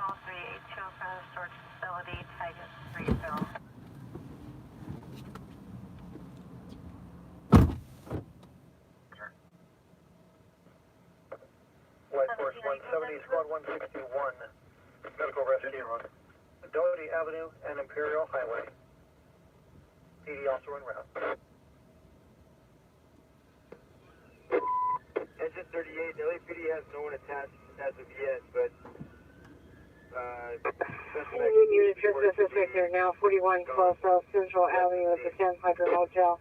382 in front of the storage facility, Titus refill. Light Force 170, Squad 161, medical rescue, Doherty Avenue and Imperial Highway. PD also en route. Engine 38, the LAPD has no one attached as of yet, but Unit suspect here now, 4112 South Central Avenue at the San Pedro Hotel.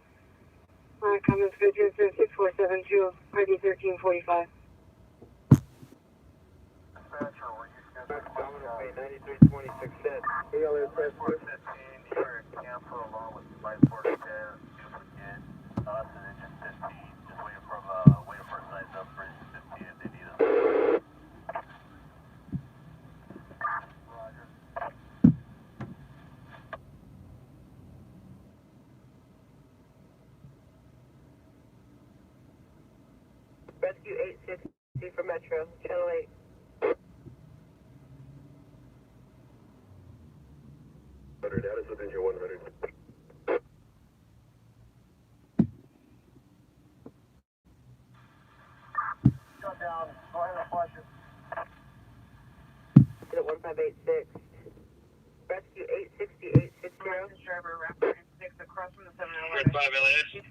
Comments go to 6472, ID 1345. 9326 cents. ALA press 415, here at cancel along with Light Force 10, do forget us and Engine 15, just waiting for a size up for Engine 15 if they need us. Roger. Rescue 860 for Metro, Channel 8. Data within your 100. Shut down, go ahead and flush it. Unit 1586. Rescue 860, 860. Driver, rapid 6 across from the 7-Eleven. 5 LAS.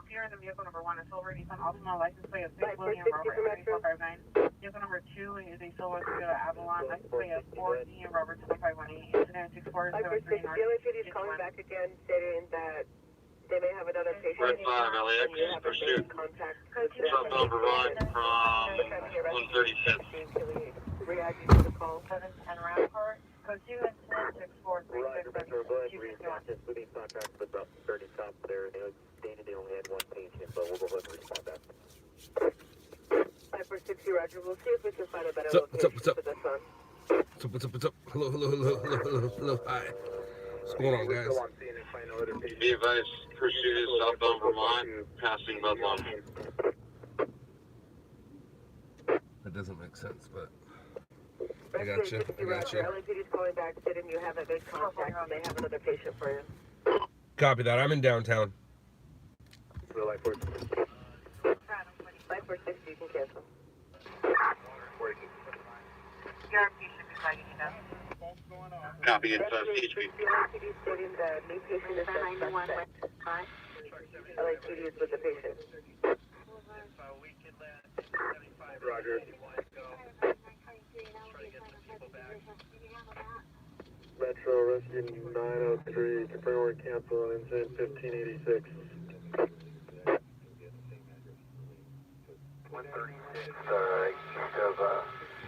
Here in the vehicle number 1 is silver Nissan Altima, license plate of 6 Light William Force 60 Robert for Metro. 3459. Vehicle number 2 is a silver Toyota Avalon, license plate of 4 Ian Robert 2518. Incident 6473 The North. LAPD is calling back again, stating that they may have another patient. Red 5 LAX, and you have pursuit. contact. Southbound Vermont from 136. React to the call. 710 Rampart. Code 2 incident 6436. Metro, go ahead and respond. Including contact with about 30 stops there. They stated they only had one patient, but we'll go ahead and respond back. 5460, Roger. We'll see if we can find a better What's up, location what's up? for this one. What's up? Hello. Hi. What's going on, guys? Be advised, pursuit is southbound Vermont, passing Budlong. That doesn't make sense, but I got you. LAPD is calling back, stating you haven't made contact and they have another patient for you. Copy that. I'm in downtown. Light Force. Light Force 60, you can cancel. Your patient is ready to know. Copy, it's THP. LAPD stating the new patient is the suspect. LAPD is with the patient. Roger. Metro Rescue 903, confirm or cancel on incident 1586. 136, east of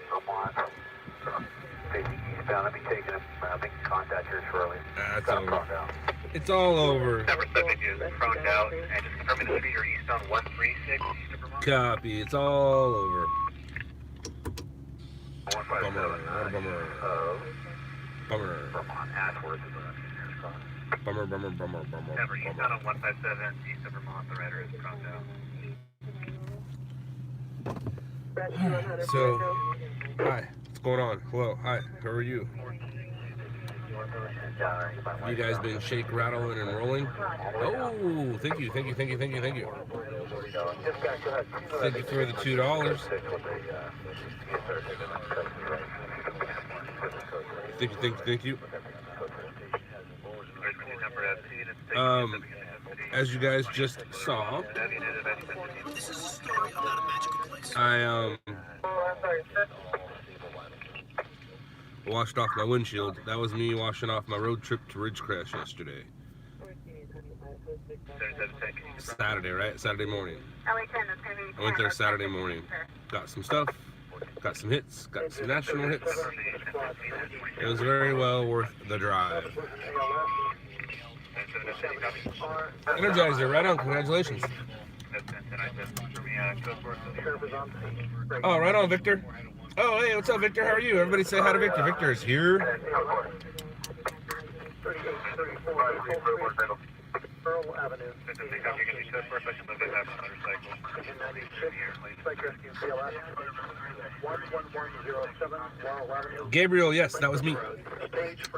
Vermont, facing eastbound. I'll be taking making contact here shortly. That's over. It's all over. Number subject is prone out, and just confirming the speed you're eastbound 136, east of Vermont. Copy. It's all over. 157, Bummer. Vermont, Ashworth is the nearest. Bummer. Denver, eastbound on 157, east of Vermont, the rider is prone out. So, hi. What's going on? Hello. Hi. How are you? You guys been shake, rattling, and rolling? Oh, thank you. Thank you for the $2. Thank you. As you guys just saw, I washed off my windshield. That was me washing off my road trip to Ridgecrest yesterday. Saturday, right? Saturday morning. I went there Saturday morning. Got some stuff, got some hits, got some national hits. It was very well worth the drive. Energizer, right on, congratulations. Oh, right on, Victor. Oh, hey, what's up, Victor? How are you? Everybody say hi to Victor. Victor is here. Pearl Avenue. Engine 96, Psych Rescue PLS, 11107, Laurel Avenue. Gabriel, yes, that was me.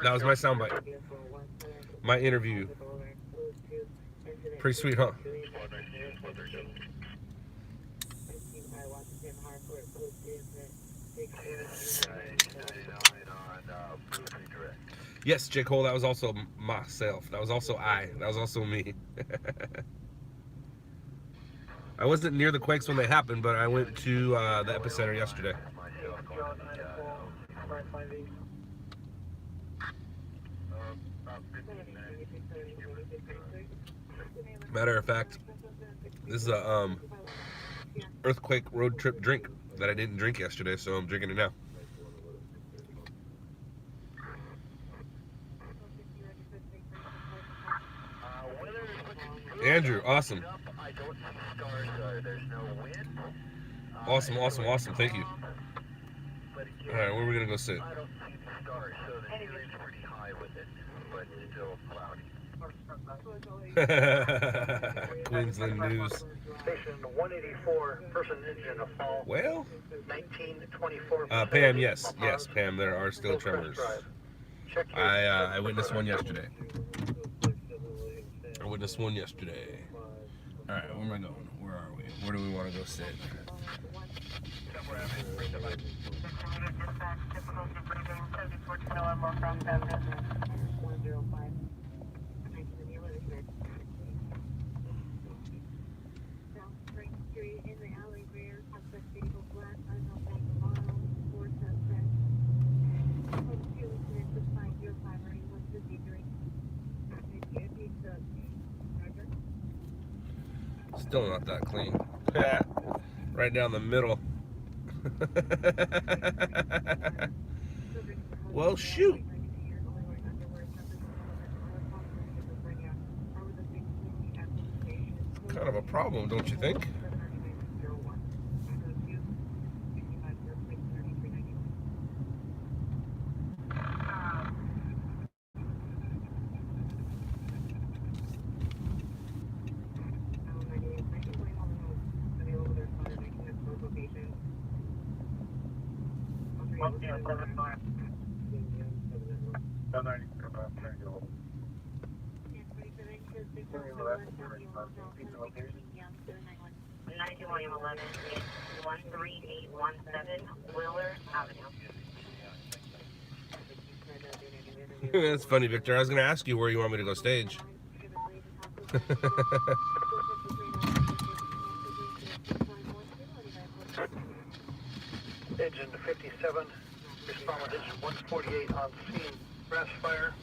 That was my soundbite. My interview. Pretty sweet, huh? Yes, J. Cole, that was also myself. That was also That was also me. I wasn't near the quakes when they happened, but I went to the epicenter yesterday. Matter of fact, this is a earthquake road trip drink that I didn't drink yesterday, so I'm drinking it now. Andrew, awesome. Awesome, awesome, awesome. Thank you. All right, where are we gonna go sit? Queensland news. Station 184, person engine afall. Well, 1924. Pam, yes, Pam. There are still tremors. I witnessed one yesterday. All right, where am I going? Where are we? Where do we want to go sit? Still not that clean. Right down the middle. Well, shoot. Kind of a problem, don't you think? That's funny, Victor. I was going to ask you where you want me to go stage. Engine 57, respond with engine 148 on scene, grass fire.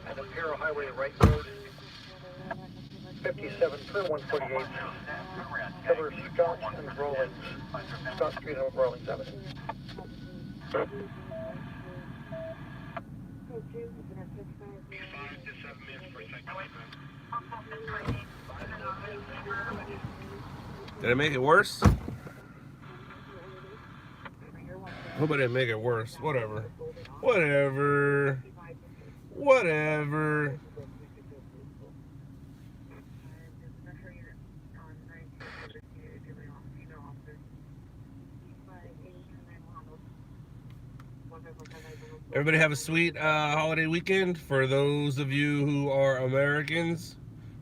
And Imperial Highway right road. 57 per 148. Cover Scott and Rawlings. Scott Street and Rawlings Avenue. Did I make it worse? Hope I didn't make it worse. Whatever. Everybody have a sweet holiday weekend. For those of you who are Americans,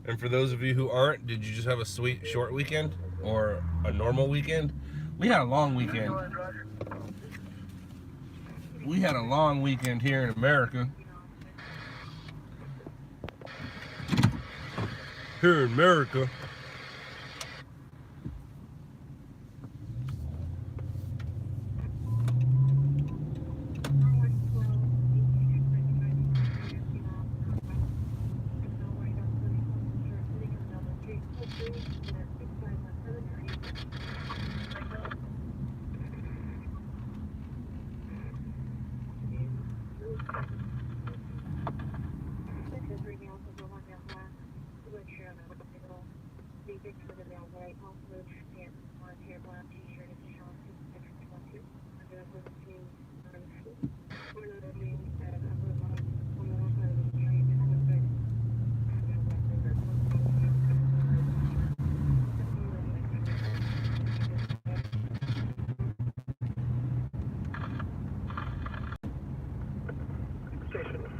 and for those of you who aren't, did you just have a sweet short weekend or a normal weekend? We had a long weekend. We had a long weekend here in America. Here in America.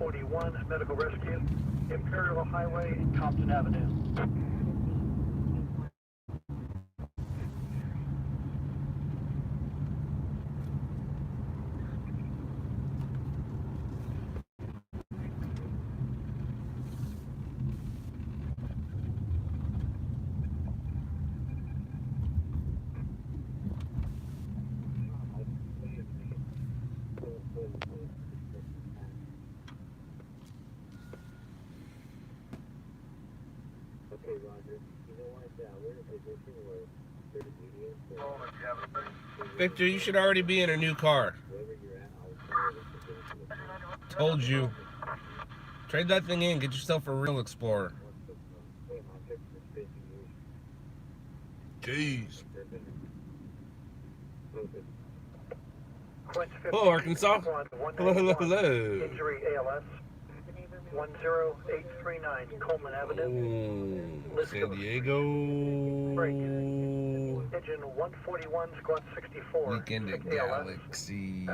141, medical rescue, Imperial Highway, Compton Avenue. Okay, Roger. You know what? We're in a position where there's medians. Victor, you should already be in a new car. Wherever you're at, I'll tell you the position. Told you. Trade that thing in. Get yourself a real Explorer. Jeez. Hello, Arkansas. Hello, hello, hello. Injury ALS. 10839 Coleman Avenue. Oh, San Diego. Engine 141, squad 64. Weekend at Galaxy's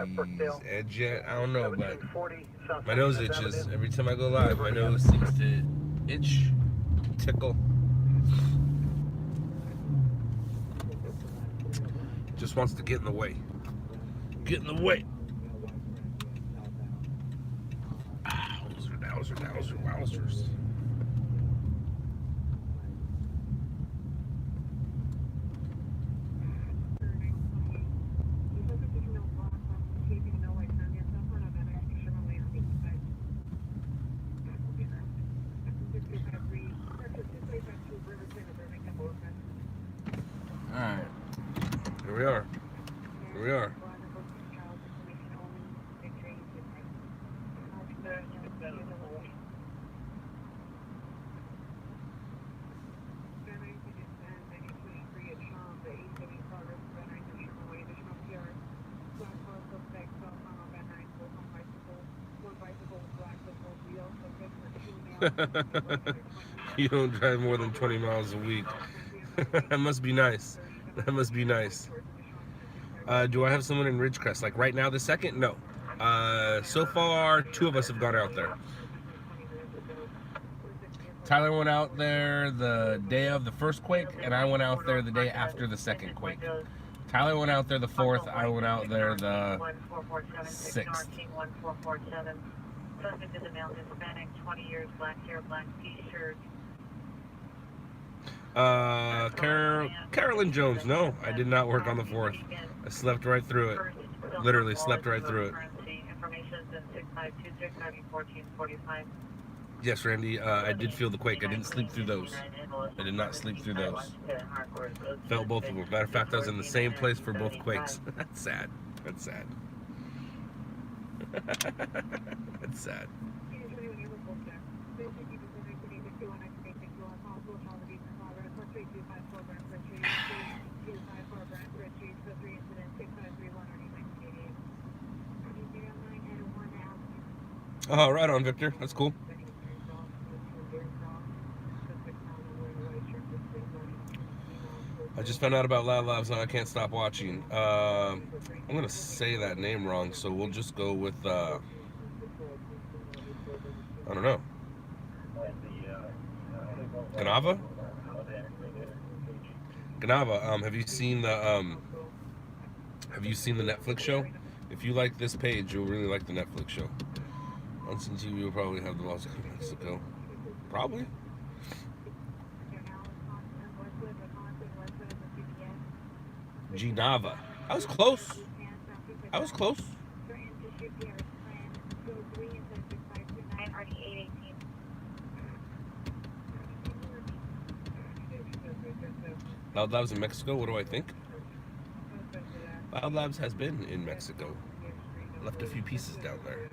Edge yet? I don't know, but 1740 South my nose Avenue. itches. Every time I go live, my nose seems to itch, tickle. Just wants to get in the way. Get in the way. Wowzers. Alright. Here we are. You don't drive more than 20 miles a week. That must be nice. That must be nice. Do I have someone in Ridgecrest? Like right now, the second? No. So far, 2 of us have gone out there. Tyler went out there the day of the first quake, and I went out there the day after the second quake. Tyler went out there the 4th, I went out there the 6th. Subject is a male Hispanic, 20 years, black hair, black t-shirt. Carolyn Jones, no, I did not work on the 4th. I slept right through it. Literally slept right through it. Yes, Randy, I did feel the quake. I didn't sleep through those. I did not sleep through those. Felt both of them. Matter of fact, I was in the same place for both quakes. That's sad. That's sad. That's sad. Oh, right on, Victor. That's cool. I just found out about LOUDLABS and I can't stop watching. I'm going to say that name wrong, so we'll just go with, I don't know. Ganava? Ganava, have you seen the Netflix show? If you like this page, you'll really like the Netflix show. On TV, will probably have the Los Angeles, Mexico. Probably. Genava. I was close. LOUDLABS in Mexico, what do I think? LOUDLABS has been in Mexico. Left a few pieces down there.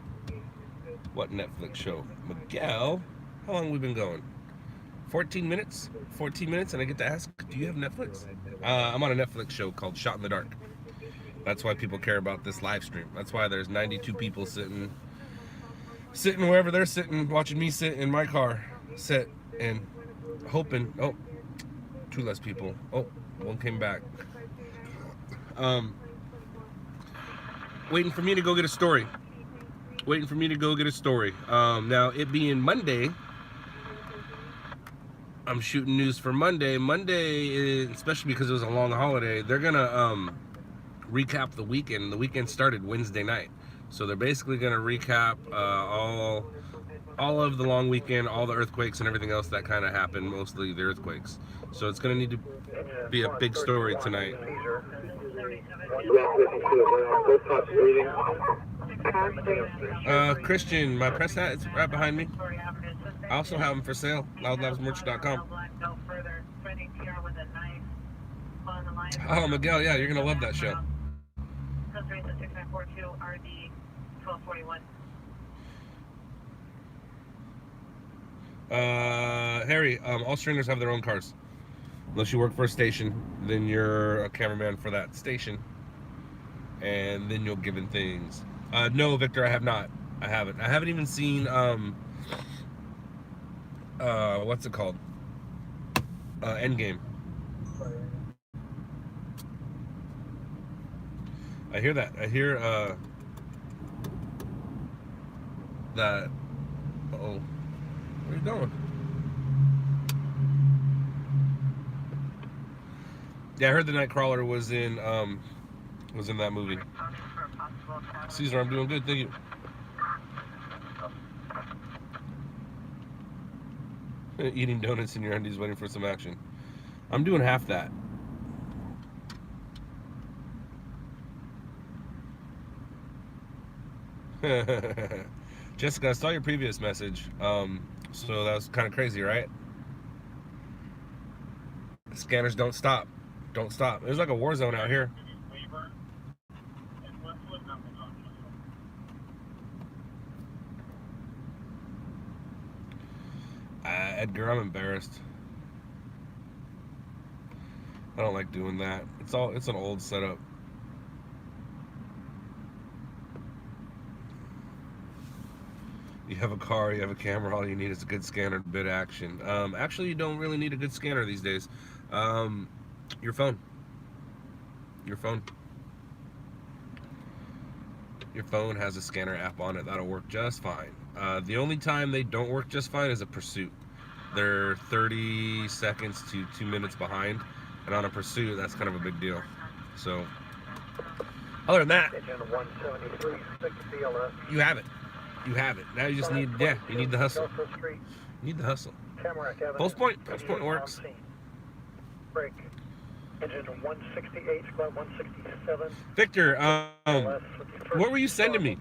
What Netflix show? Miguel? How long have we been going? 14 minutes? 14 minutes and I get to ask, do you have Netflix? I'm on a Netflix show called Shot in the Dark. That's why people care about this live stream. That's why there's 92 people sitting wherever they're sitting, watching me sit in my car, sit and hoping, oh, 2 less people. Oh, 1 came back. Waiting for me to go get a story. waiting for me to go get a story. Now, it being Monday, I'm shooting news for Monday. Monday, is, especially because it was a long holiday, they're gonna recap the weekend. The weekend started Wednesday night, so they're basically gonna recap all of the long weekend, all the earthquakes and everything else that kind of happened. Mostly the earthquakes. So it's gonna need to be a big story tonight. Christian, my press hat is right behind me. I also have them for sale. LOUDLABSmerch.com. Oh, Miguel, yeah, you're gonna love that show. Harry, all stringers have their own cars. Unless you work for a station, then you're a cameraman for that station, and then you'll give in things. No, Victor, I have not. I haven't. I haven't even seen what's it called? Endgame. I hear that. I hear that. Uh-oh. Where are you going? Yeah, I heard the Nightcrawler was in that movie. Caesar, I'm doing good, thank you. Eating donuts in your undies, waiting for some action. I'm doing half that. Jessica, I saw your previous message. So that was kind of crazy, right? Scanners don't stop. Don't stop. There's like a war zone out here. Edgar, I'm embarrassed. I don't like doing that. It's an old setup. You have a car, you have a camera, all you need is a good scanner to bid action. Actually, you don't really need a good scanner these days. Your phone. Your phone. Your phone has a scanner app on it. That'll work just fine. The only time they don't work just fine is a pursuit. They're 30 seconds to 2 minutes behind. And on a pursuit, that's kind of a big deal. So, other than that, you have it. You have it. Now you just need, you need the hustle. You need the hustle. Post point works. Break. Engine 168, squad 167. Victor, what were you sending me?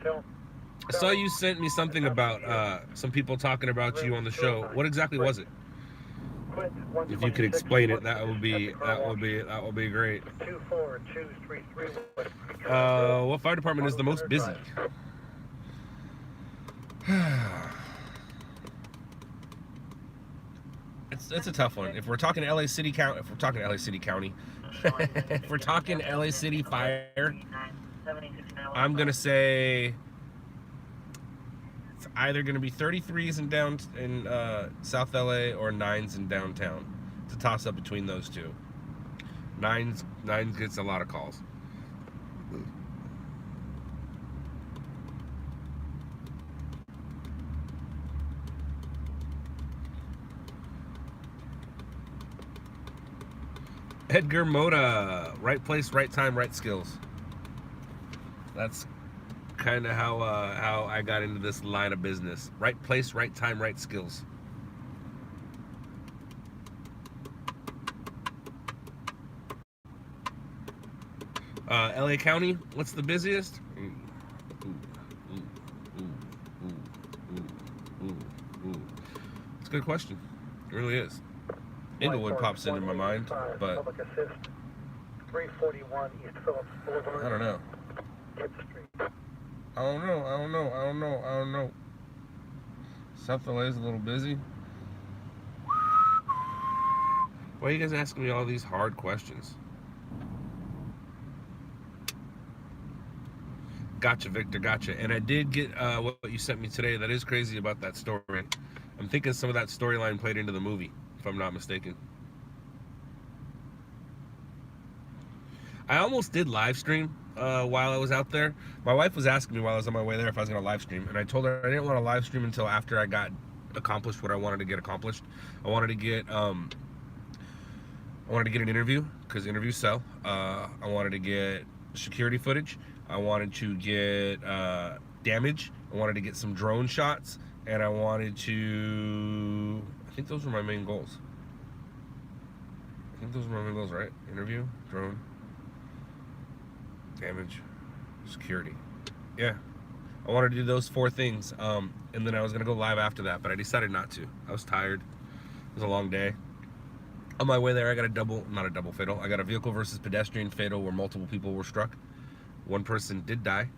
I saw you sent me something about some people talking about you on the show. What exactly was it? If you could explain it, that would be great. What fire department is the most busy? It's a tough one. If we're talking LA City County, if we're talking LA City Fire, I'm gonna say it's either gonna be 33s in South LA or 9s in downtown. It's a toss up between those two. 9s gets a lot of calls. Edgar Moda, right place, right time, right skills. That's kind of how I got into this line of business. Right place, right time, right skills. LA County, what's the busiest? It's a good question. It really is. Inglewood pops into my mind, but 341 East Phillips Boulevard. I don't know. I don't know. South LA is a little busy. Why are you guys asking me all these hard questions? Gotcha, Victor, gotcha. And I did get what you sent me today. That is crazy about that story. I'm thinking some of that storyline played into the movie, if I'm not mistaken. I almost did live stream while I was out there. My wife was asking me while I was on my way there if I was going to live stream, and I told her I didn't want to live stream until after I got accomplished what I wanted to get accomplished. I wanted to get an interview, because interviews sell. I wanted to get security footage. I wanted to get damage. I wanted to get some drone shots, and I wanted to, I think those were my main goals. I think those were my main goals, right? Interview, drone, damage, security. Yeah, I wanted to do those 4 things, and then I was gonna go live after that, but I decided not to. I was tired. It was a long day. On my way there, I got not a double fatal. I got a vehicle versus pedestrian fatal where multiple people were struck. 1 person did die,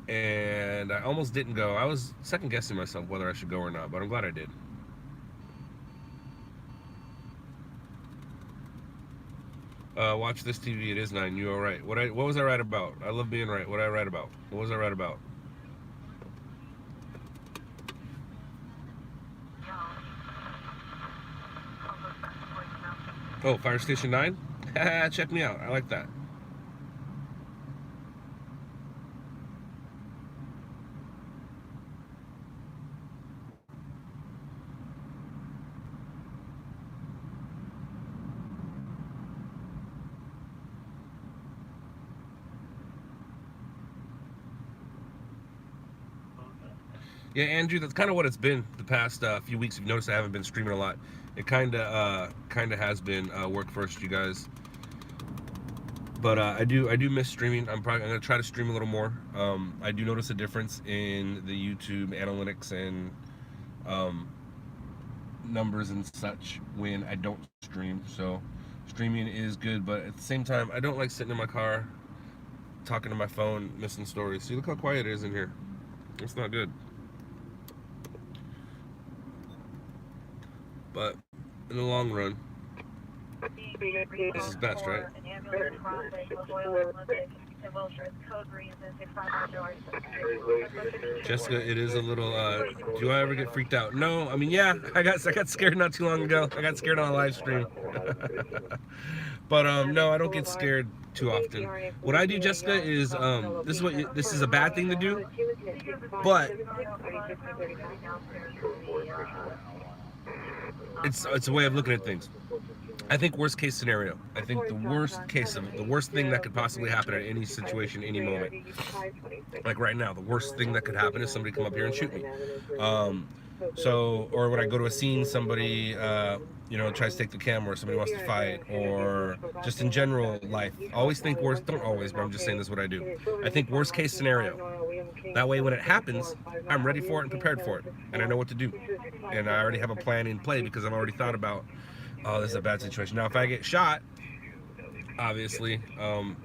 and I almost didn't go. I was second guessing myself whether I should go or not, but I'm glad I did. Watch this TV. It is 9. You all right? What was I right about? I love being right. What did I right about? What was I right about? Oh, Fire Station 9? Check me out. I like that. Yeah, Andrew, that's kind of what it's been the past few weeks. You've noticed I haven't been streaming a lot. It kind of has been work first, you guys. But I do miss streaming. I'm gonna try to stream a little more. I do notice a difference in the YouTube analytics and numbers and such when I don't stream. So streaming is good, but at the same time, I don't like sitting in my car talking to my phone, missing stories. See, look how quiet it is in here. It's not good. But in the long run, this is best, right? Jessica, it is a little, do I ever get freaked out? No, I mean, yeah, I got scared not too long ago. I got scared on a live stream. But no, I don't get scared too often. What I do, Jessica, is this is a bad thing to do, but it's a way of looking at things. I think worst case scenario. I think the worst thing that could possibly happen at any situation, any moment. Like right now, the worst thing that could happen is somebody come up here and shoot me. Or when I go to a scene, somebody tries to take the camera, or somebody wants to fight, or just in general life. Always think worst. Don't always, but I'm just saying this is what I do. I think worst case scenario. That way, when it happens, I'm ready for it and prepared for it, and I know what to do. And I already have a plan in play because I've already thought about, oh, this is a bad situation. Now, if I get shot, obviously,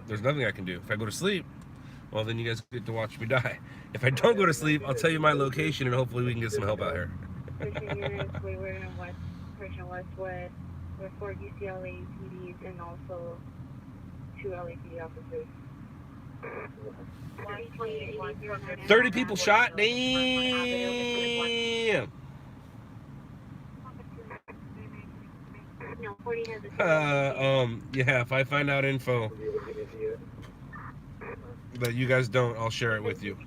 there's nothing I can do. If I go to sleep, well, then you guys get to watch me die. If I don't go to sleep, I'll tell you my location, and hopefully we can get some help out here. Westwood, with 4 UCLA PDs and also 2 LAPD officers. 30 people shot? Damn! Yeah, if I find out info that you guys don't, I'll share it with you.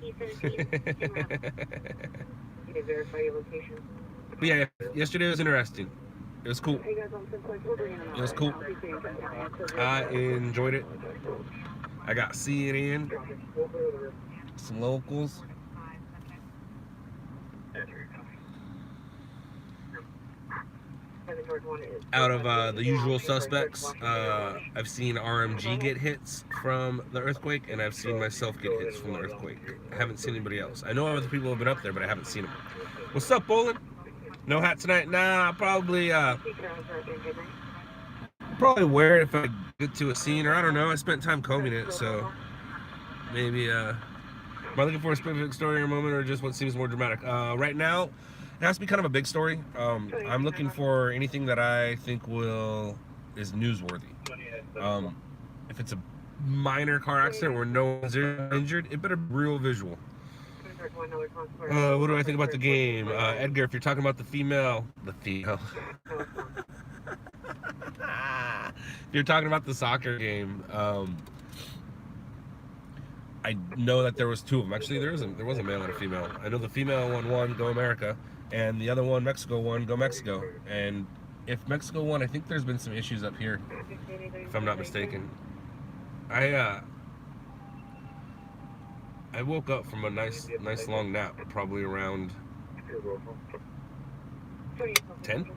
But yeah, yesterday was interesting. It was cool. It was cool. I enjoyed it. I got CNN, some locals. Out of the usual suspects, I've seen RMG get hits from the earthquake, and I've seen myself get hits from the earthquake. I haven't seen anybody else. I know other people have been up there, but I haven't seen them. What's up, Bolin? No hat tonight? Nah, I'll probably wear it if I get to a scene, or I don't know. I spent time combing it, so maybe, am I looking for a specific story or moment, or just what seems more dramatic? Right now, it has to be kind of a big story. I'm looking for anything that I think is newsworthy. If it's a minor car accident where no one's injured, it better be real visual. What do I think about the game? Edgar, if you're talking about the female. you're talking about the soccer game, I know that there was two of them. Actually, there was a male and a female. I know the female one won, Go America, and the other one, Mexico, won, Go Mexico. And if Mexico won, I think there's been some issues up here, if I'm not mistaken. I woke up from a nice long nap, probably around 10.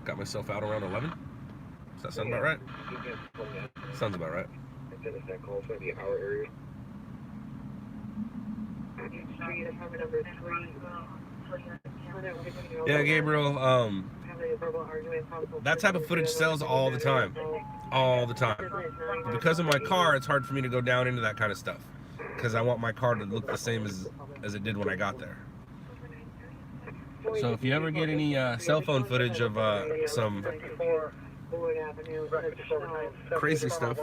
Got myself out around 11. Does that sound about right? Sounds about right. Yeah, Gabriel, that type of footage sells all the time. All the time. But because of my car, it's hard for me to go down into that kind of stuff. Because I want my car to look the same as it did when I got there. So if you ever get any cell phone footage of some crazy stuff,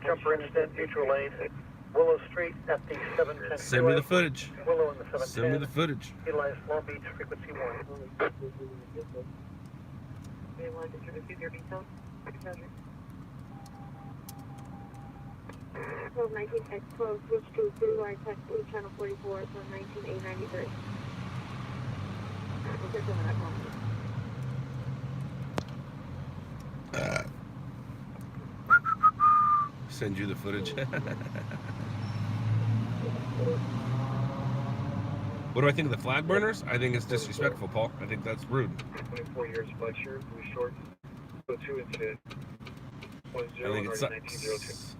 jumper incident, mutual aid, Willow Street at the 710. Send me the footage. Willow in the 710. Send me the footage. Utilize Long Beach frequency 1. Code 19X, close, switch to Blue Line, text Blue Channel 44, so 19893. Send you the footage. What do I think of the flag burners? I think it's disrespectful, Paul. I think that's rude. 24 years, black shirt, blue shorts, 2 incident. I think it sucks.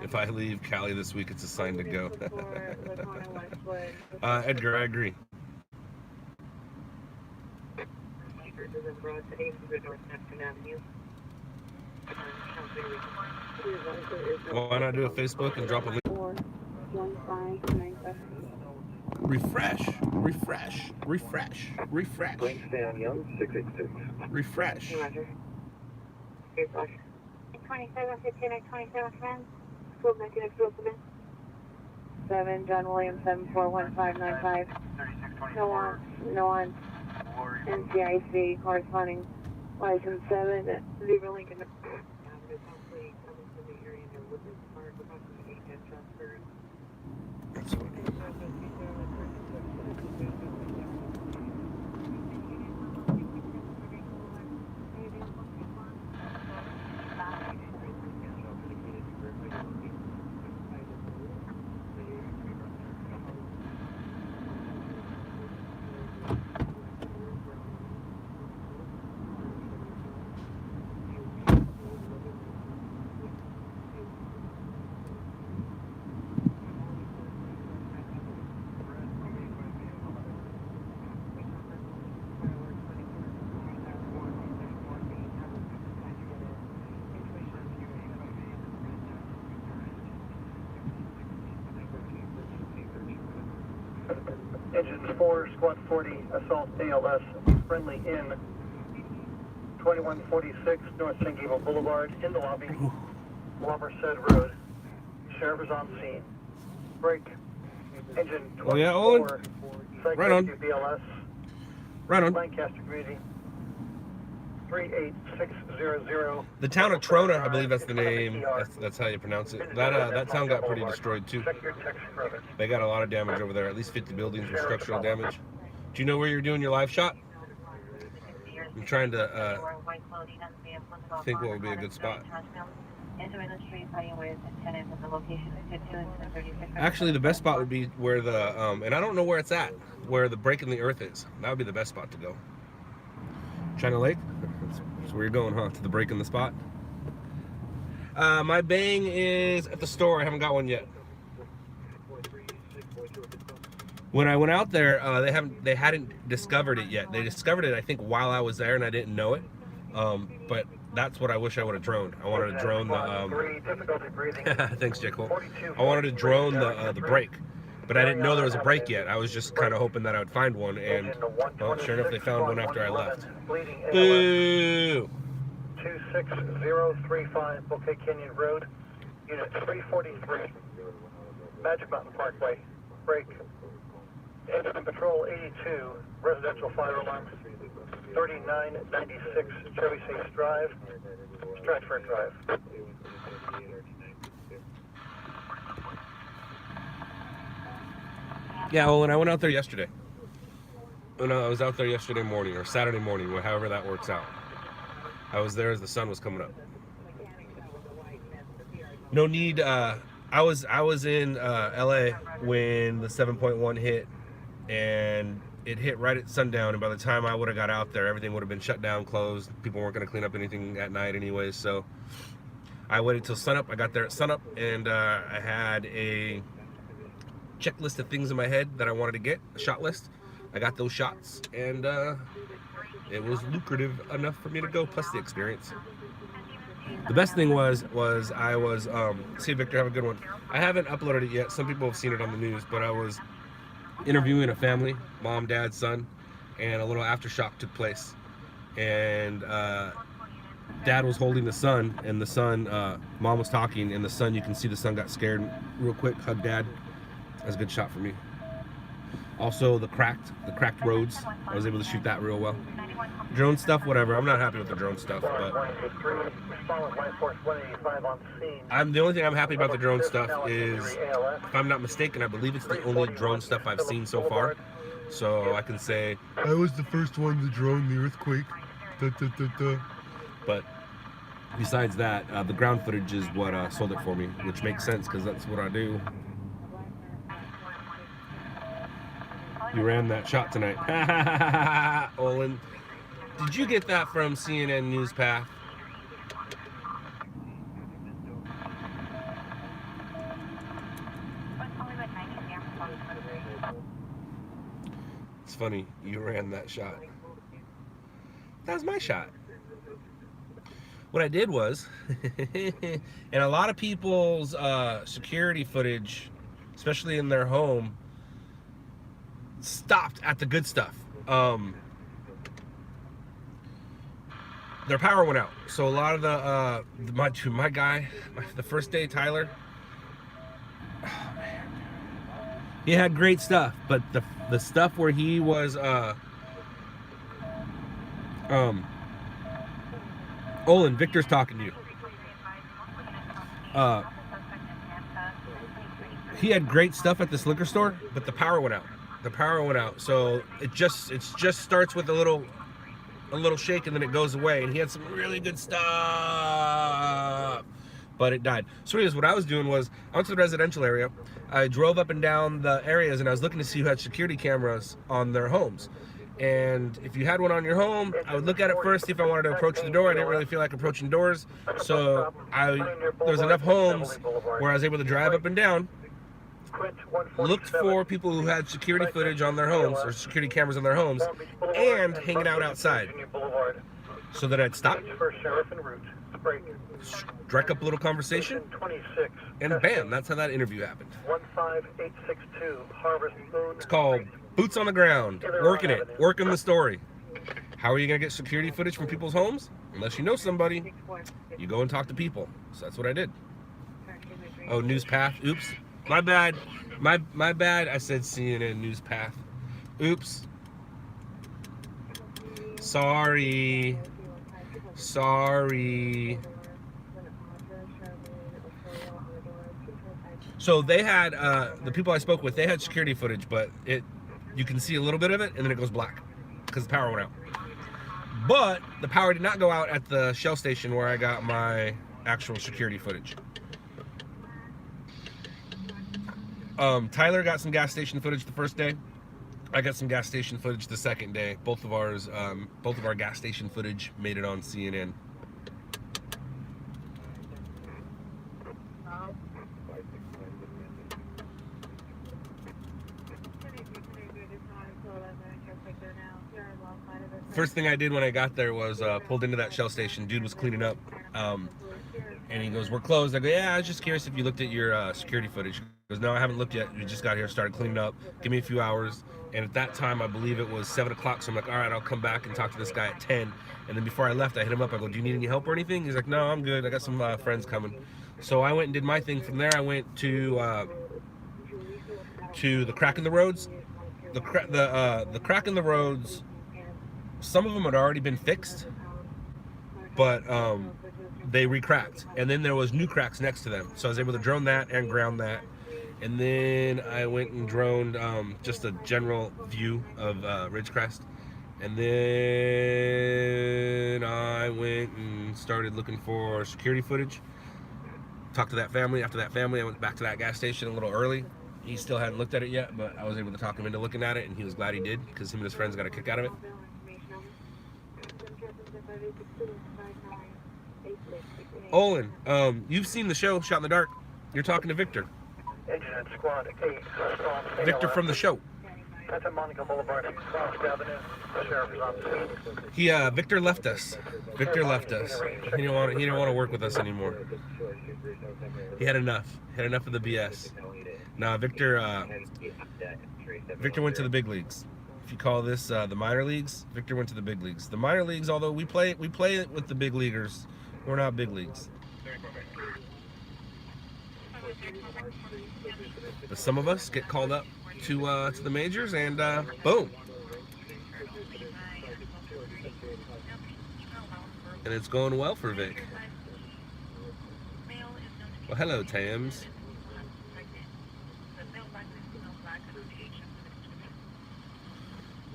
If I leave Cali this week, it's a sign to go. Edgar, I agree. Well, why not do a Facebook and drop a link? Refresh, refresh, refresh, refresh. Young, 686. Refresh. 27, 15, 27, friends. 7, John Williams, 741595. No on. NCIC corresponding license 7, 0 Lincoln. That's funny. Engines 4, Squad 40, Assault ALS, friendly in 2146 North San Gabriel Boulevard, in the lobby, Wamerstead Road. Sheriff is on scene. Break. Engine 24, yeah, Owen. Right on. BLS. Right on. Lancaster Community. 38600. The town of Trona, I believe that's the name. That's how you pronounce it. That town got pretty destroyed too. Check your text credit. They got a lot of damage over there. At least 50 buildings with structural damage. Do you know where you're doing your live shot? I'm trying to think what would be a good spot. Actually, the best spot would be where the and I don't know where it's at, where the break in the earth is. That would be the best spot to go. China Lake? That's where you're going, huh? To the break in the spot? My bang is at the store. I haven't got one yet. When I went out there, they hadn't discovered it yet. They discovered it, I think, while I was there, and I didn't know it. But that's what I wish I would have droned. I wanted to drone the thanks, J. Cole. I wanted to drone the brake, but I didn't know there was a brake yet. I was just kind of hoping that I would find one, and well, sure enough, they found one after I left. Boo! 26035 Bouquet Canyon Road, Unit 343, Magic Mountain Parkway. Break. Engine Patrol 82, residential fire alarms. 3996 Chevy Chase Drive, Stratford Drive. Yeah, well, when I went out there yesterday. When I was out there yesterday morning, or Saturday morning, however that works out. I was there as the sun was coming up. No need, I was in LA when the 7.1 hit, and it hit right at sundown, and by the time I would have got out there, everything would have been shut down, closed. People weren't going to clean up anything at night anyway, so I waited till sunup. I got there at sunup, and I had a checklist of things in my head that I wanted to get, a shot list. I got those shots, and it was lucrative enough for me to go, plus the experience. The best thing was I was, see Victor, have a good one. I haven't uploaded it yet. Some people have seen it on the news, but I was interviewing a family, mom, dad, son, and a little aftershock took place. And dad was holding the son, and the son, mom was talking, and the son, you can see the son got scared real quick, hugged dad. That's a good shot for me. Also, the cracked roads, I was able to shoot that real well. Drone stuff, whatever. I'm not happy with the drone stuff, but the only thing I'm happy about the drone stuff is, if I'm not mistaken, I believe it's the only drone stuff I've seen so far. So I can say I was the first one to drone the earthquake. But besides that, the ground footage is what sold it for me, which makes sense because that's what I do. You ran that shot tonight. Olin. Did you get that from CNN News Path? It's funny, you ran that shot. That was my shot. What I did was, and a lot of people's security footage, especially in their home, stopped at the good stuff. Their power went out, so a lot of my guy, the first day, Tyler, oh man, he had great stuff, but the stuff where he was Olin, Victor's talking to you. He had great stuff at this liquor store, but the power went out. The power went out, so it just starts with a little shake and then it goes away. And he had some really good stuff, but it died. So anyways, what I was doing was I went to the residential area. I drove up and down the areas, and I was looking to see who had security cameras on their homes. And if you had one on your home, I would look at it first, see if I wanted to approach the door. I didn't really feel like approaching doors, so there was enough homes where I was able to drive up and down. Looked for people who had security footage on their homes, or security cameras on their homes, and hanging out outside. So that I'd stop, strike up a little conversation, and bam, that's how that interview happened. It's called boots on the ground, working the story. How are you gonna get security footage from people's homes? Unless you know somebody, you go and talk to people. So that's what I did. Oh, News Path, oops. My bad. My bad. I said CNN News Path. Oops. Sorry. So they had the people I spoke with. They had security footage, but you can see a little bit of it, and then it goes black because the power went out. But the power did not go out at the Shell station where I got my actual security footage. Tyler got some gas station footage the first day. I got some gas station footage the second day. Both of our gas station footage made it on CNN. First thing I did when I got there was pulled into that Shell station. Dude was cleaning up, and he goes, "We're closed." I go, "Yeah, I was just curious if you looked at your security footage." He goes, "No, I haven't looked yet. We just got here, started cleaning up. Give me a few hours." And at that time, I believe it was 7 o'clock. So I'm like, "All right, I'll come back and talk to this guy at 10." And then before I left, I hit him up. I go, "Do you need any help or anything?" He's like, "No, I'm good. I got some friends coming." So I went and did my thing. From there, I went to the crack in the roads. The crack in the roads some of them had already been fixed, but they re-cracked, and then there was new cracks next to them, so I was able to drone that and ground that. And then I went and droned just a general view of Ridgecrest. And then I went and started looking for security footage. Talked to that family. After that family, I went back to that gas station a little early. He still hadn't looked at it yet, but I was able to talk him into looking at it, and he was glad he did, because him and his friends got a kick out of it. Olin, you've seen the show, Shot in the Dark. You're talking to Victor. Engine and Squad 8. Victor from the show. That's at Monica Boulevard, South Avenue. The sheriff is on scene. Victor left us. Victor left us. He didn't want to work with us anymore. He had enough. He had enough of the BS. Nah, Victor went to the big leagues. If you call this the minor leagues, Victor went to the big leagues. The minor leagues, although we play with the big leaguers, we're not big leagues. But some of us get called up to the majors, and boom. And it's going well for Vic. Well, hello, Tams.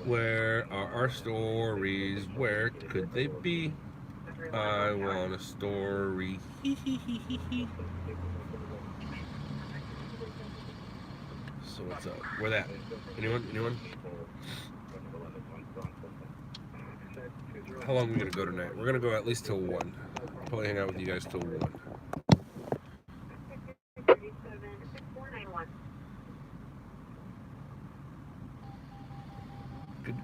Where are our stories? Where could they be? I want a story. So what's up? Where that? Anyone? How long are we gonna go tonight? We're gonna go at least till 1. Probably hang out with you guys till 1. Good.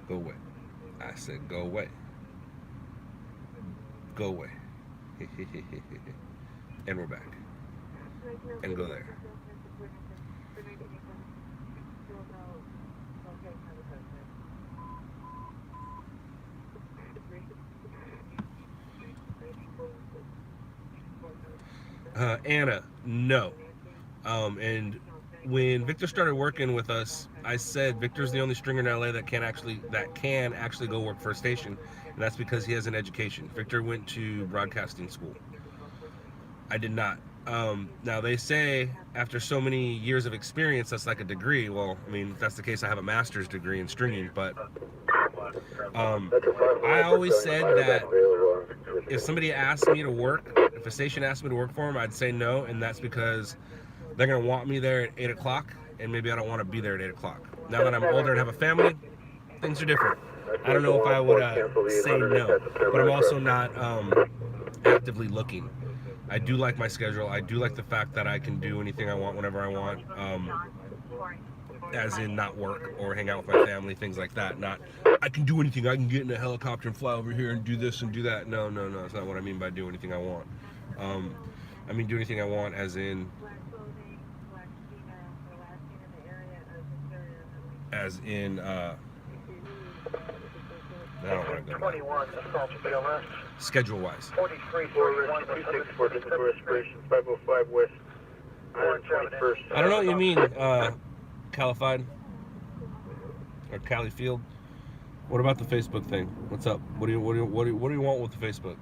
Go away. I said go away. Go away. And we're back. And go there. Anna, no. And when Victor started working with us, I said Victor's the only stringer in LA that can actually go work for a station, and that's because he has an education. Victor went to broadcasting school. I did not. Now they say after so many years of experience, that's like a degree. Well, I mean, if that's the case, I have a master's degree in stringing, but I always said that if somebody asked me to work, if a station asked me to work for them, I'd say no, and that's because they're going to want me there at 8 o'clock, and maybe I don't want to be there at 8 o'clock. Now that I'm older and have a family, things are different. I don't know if I would say no, but I'm also not actively looking. I do like my schedule. I do like the fact that I can do anything I want whenever I want, as in not work or hang out with my family, things like that. Not, I can do anything. I can get in a helicopter and fly over here and do this and do that. No. That's not what I mean by do anything I want. I mean do anything I want as in I don't want to go 21, assault BLS. schedule-wise. 43, 41, 264, respiration, 505 West. I don't know what you mean, Calified or Cali Field. What about the Facebook thing? What's up? What do you want with the Facebook?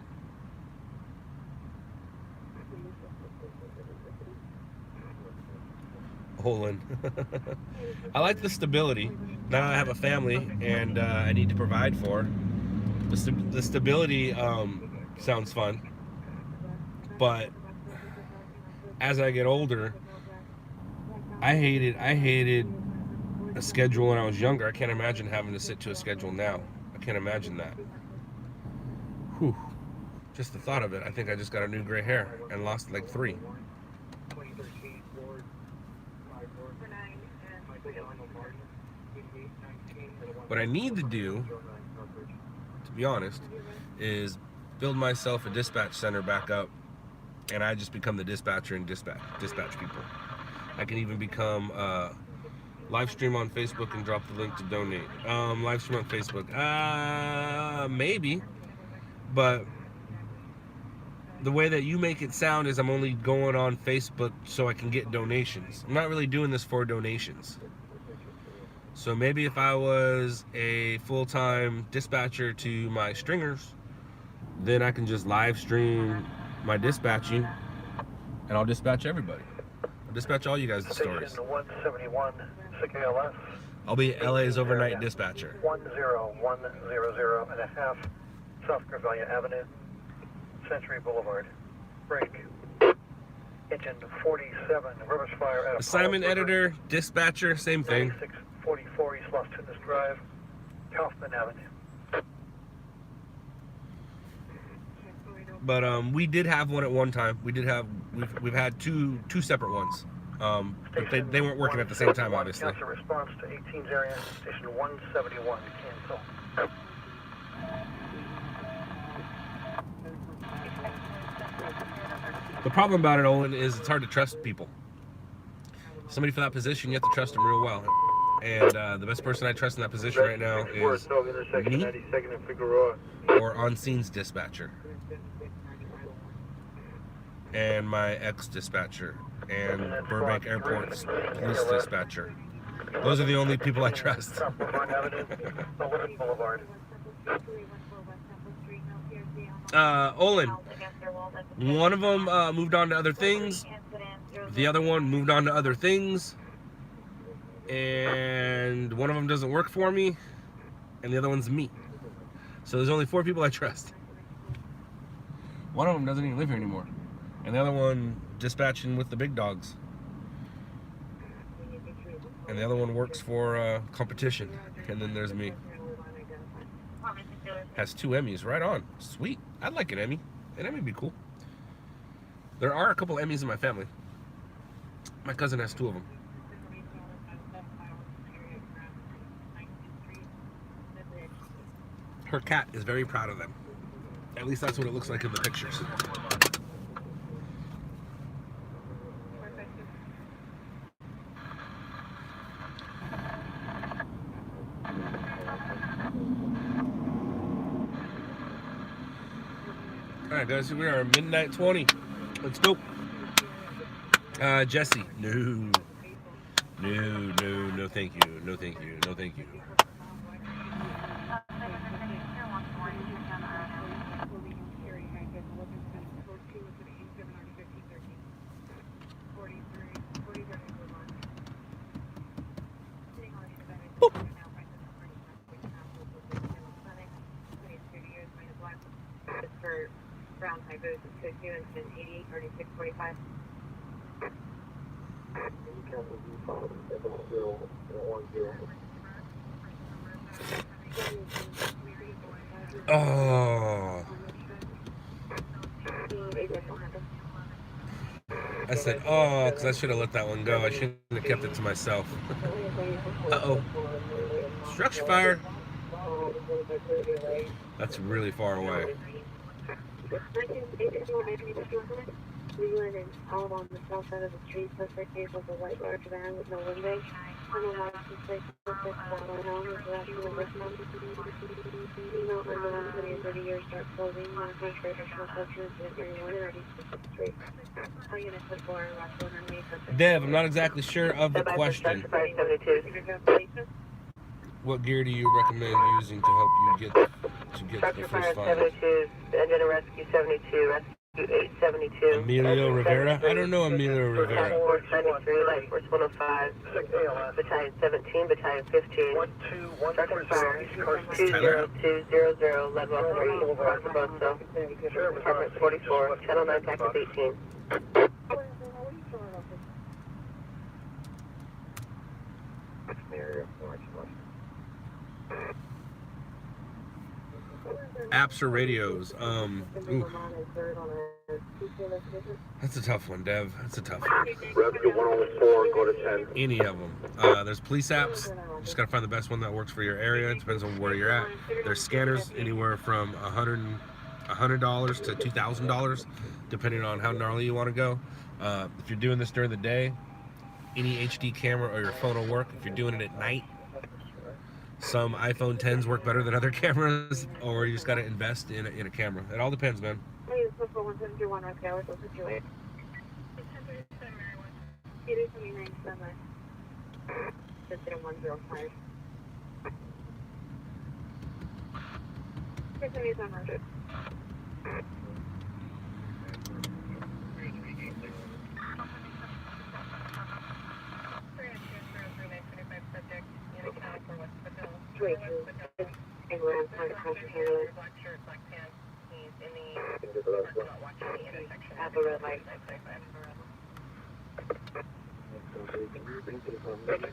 Olin. I like the stability. Now I have a family and I need to provide for. The stability sounds fun, but as I get older, I hated a schedule when I was younger. I can't imagine having to sit to a schedule now. I can't imagine that. Whew. Just the thought of it. I think I just got a new gray hair and lost like 3. What I need to do, to be honest, is build myself a dispatch center back up, and I just become the dispatcher and dispatch people. I can even become live stream on Facebook and drop the link to donate. Live stream on Facebook, maybe, but the way that you make it sound is I'm only going on Facebook so I can get donations. I'm not really doing this for donations. So maybe if I was a full-time dispatcher to my stringers, then I can just live stream my dispatching and I'll dispatch everybody. I'll dispatch all you guys the stories. Station 171, 6 ALS. I'll be LA's overnight dispatcher. 10100.5, South Gravalia Avenue, Century Boulevard. Break. Engine 47, reverse fire at Assignment editor, dispatcher, same thing. 9644 East Los Tunas Drive, Kaufman Avenue. But we did have one at one time. We've had two separate ones. But they weren't working at the same time, obviously. Council response to 18's area, station 171, cancel. The problem about it, Olin, is it's hard to trust people. Somebody for that position, you have to trust them real well. And the best person I trust in that position right now is me or on-scenes dispatcher. And my ex-dispatcher and Burbank Airport's police dispatcher. Those are the only people I trust. Olin, one of them moved on to other things. The other one moved on to other things. And one of them doesn't work for me. And the other one's me. So there's only 4 people I trust. One of them doesn't even live here anymore. And the other one dispatching with the big dogs. And the other one works for competition. And then there's me. Has 2 Emmys, right on. Sweet. I'd like an Emmy. An Emmy would be cool. There are a couple Emmys in my family. My cousin has 2 of them. Her cat is very proud of them. At least that's what it looks like in the pictures. Alright guys, we are midnight 20. Let's go. Jesse. No, thank you. No, thank you. No, thank you. Brown type is 2 and 88, 3645. Oh. I said, oh, because I should have let that one go. I shouldn't have kept it to myself. Uh-oh. Structure fire. That's really far away. We went in all on the south side of the street. Suspect vehicle was a white large van with no windows. Unknown suspect following home was lashing over smoke. Female unknown 30 years dark clothing. Non-contrary personal substance incident during 196th Street. All units with 4 and Rockville underneath. Dev, I'm not exactly sure of the question. What gear do you recommend using to help you get the first fire? 72, engine and rescue 72, rescue 872. Emilio Rivera? I don't know Emilio Rivera. 493, Light Force 105, Battalion 17, Battalion 15. Structure fire 20200, level 3, Rockville, Department 44, Channel 9, Package 18. Apps or radios? Ooh. That's a tough one, Dev. That's a tough one. Rescue 104, go to 10. Any of them. There's police apps. You just gotta find the best one that works for your area. It depends on where you're at. There's scanners anywhere from $100 to $2,000, depending on how gnarly you want to go. If you're doing this during the day, any HD camera or your phone will work. If you're doing it at night, some iPhone 10s work better than other cameras, or you just got to invest in a camera. It all depends, man. 171 North Gallery, so situate. Peter 29 Incident 105. 67700. At the red light.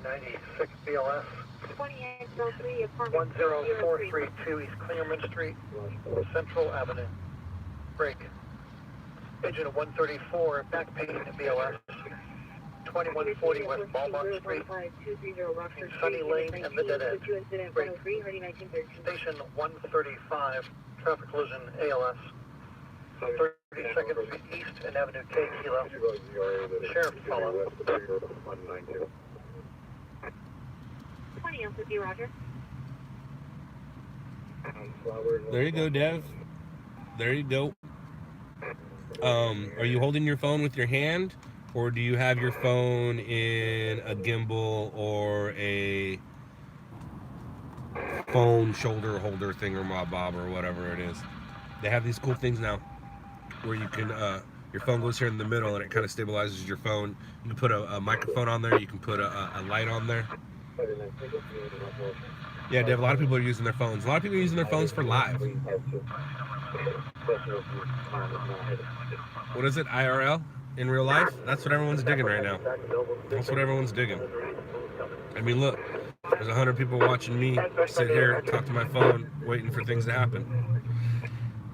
96 BLS. 2803, apartment 10432 East Clearman Street, Central Avenue. Break. Agent 134, back page BLS. 2140 West Balmont Street, Sunny Lane and the dead end. Break. Station 135, traffic collision ALS. 32nd Street East and Avenue K, Kilo. Sheriff follow. 20 on 50, Roger. There you go, Dev. There you go. Are you holding your phone with your hand, or do you have your phone in a gimbal or a phone shoulder holder thing or bob or whatever it is? They have these cool things now where you can your phone goes here in the middle and it kind of stabilizes your phone. You can put a microphone on there. You can put a light on there. Yeah, Dave, a lot of people are using their phones. A lot of people are using their phones for live. What is it, IRL? In real life? That's what everyone's digging right now. That's what everyone's digging. I mean, look, there's 100 people watching me sit here, talk to my phone, waiting for things to happen.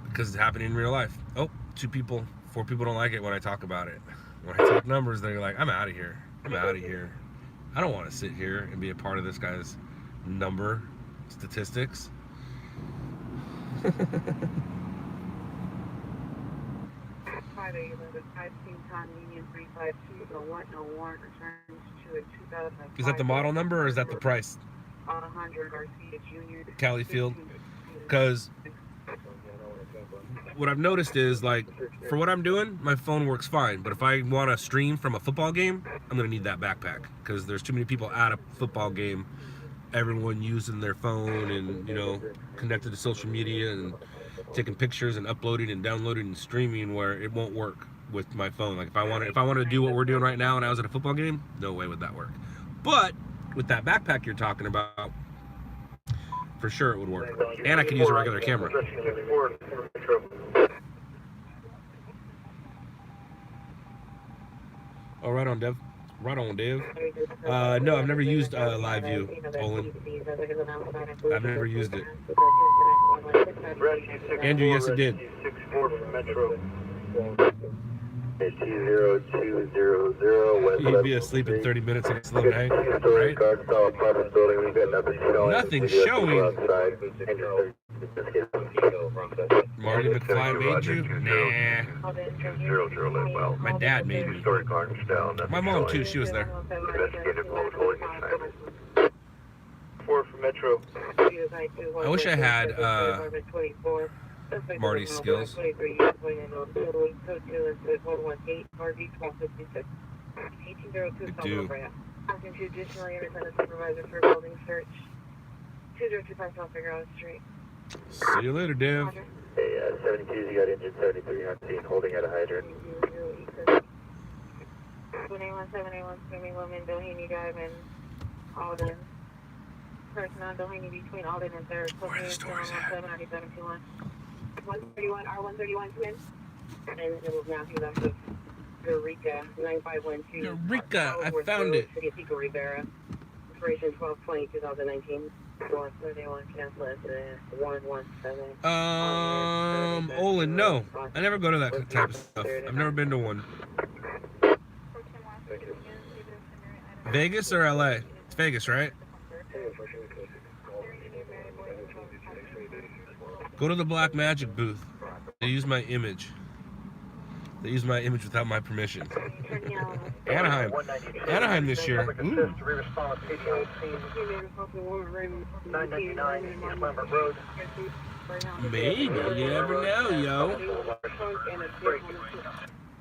Because it's happening in real life. Oh, 2 people, 4 people don't like it when I talk about it. When I talk numbers, they're like, I'm out of here. I'm out of here. I don't want to sit here and be a part of this guy's number statistics. Is that the model number or is that the price? Cali Field. Because what I've noticed is, like, for what I'm doing, my phone works fine. But if I want to stream from a football game, I'm going to need that backpack. Because there's too many people at a football game, everyone using their phone and, you know, connected to social media and taking pictures and uploading and downloading and streaming, where it won't work with my phone. Like, if I wanted to do what we're doing right now and I was at a football game, no way would that work. But with that backpack you're talking about, for sure it would work. And I could use a regular camera. Oh, right on, Dev. Right on, Dev. No, I've never used Live View, Olin. I've never used it. Andrew, yes, it did. You'd be asleep in 30 minutes and it's low night, right? Nothing showing. Marty McFly made you? Nah. My dad made me. My mom too, she was there. 4 for Metro. I wish I had Marty's skills. Could do. See you later, Dev. Hey, 72, you got engine 73 on scene, holding at a hydrant. 781, swimming woman, Doheny Drive and Alden. Person on Doheny between Alden and 3rd. Where the stories at? 131, R131 twin. And it will now be left of Eureka, 9512. Eureka, I found it. City of Pico Rivera. Inspiration 12/20, 2019. 131, cancel incident 117. Olin, no. I never go to that type of stuff. I've never been to one. Vegas or LA? It's Vegas, right? Go to the Black Magic booth. They use my image. They use my image without my permission. Anaheim. Anaheim this year. Ooh. 999 East Lambert Road. Maybe, you never know, yo.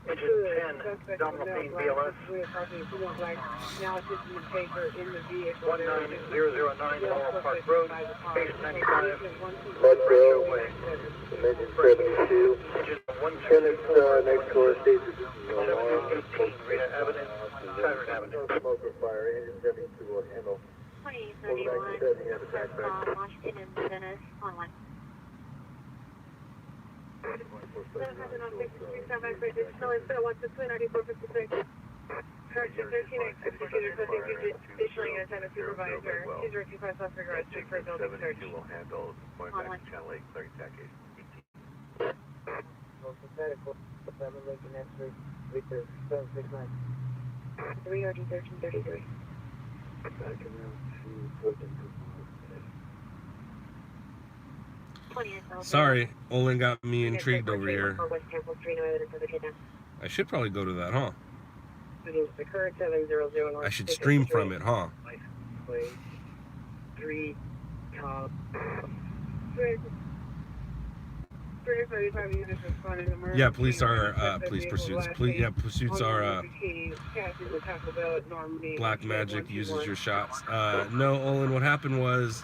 Engine 10, Domino Bean BLS. 19009 Laurel Park Road, base 95, Bridgeville Way. Engine 72. Engine 1 Tennis next door station. 18, Rita Avenue, Saturn Avenue. Smoker fire. Engine 72 will handle. 2031, Washington and Dennis, online. 3RD1333. Sorry, Olin got me intrigued over here. I should probably go to that, huh? I should stream from it, huh? 3 top. Yeah, police are police pursuits. Pursuits are black magic uses your shots. No, Olin, what happened was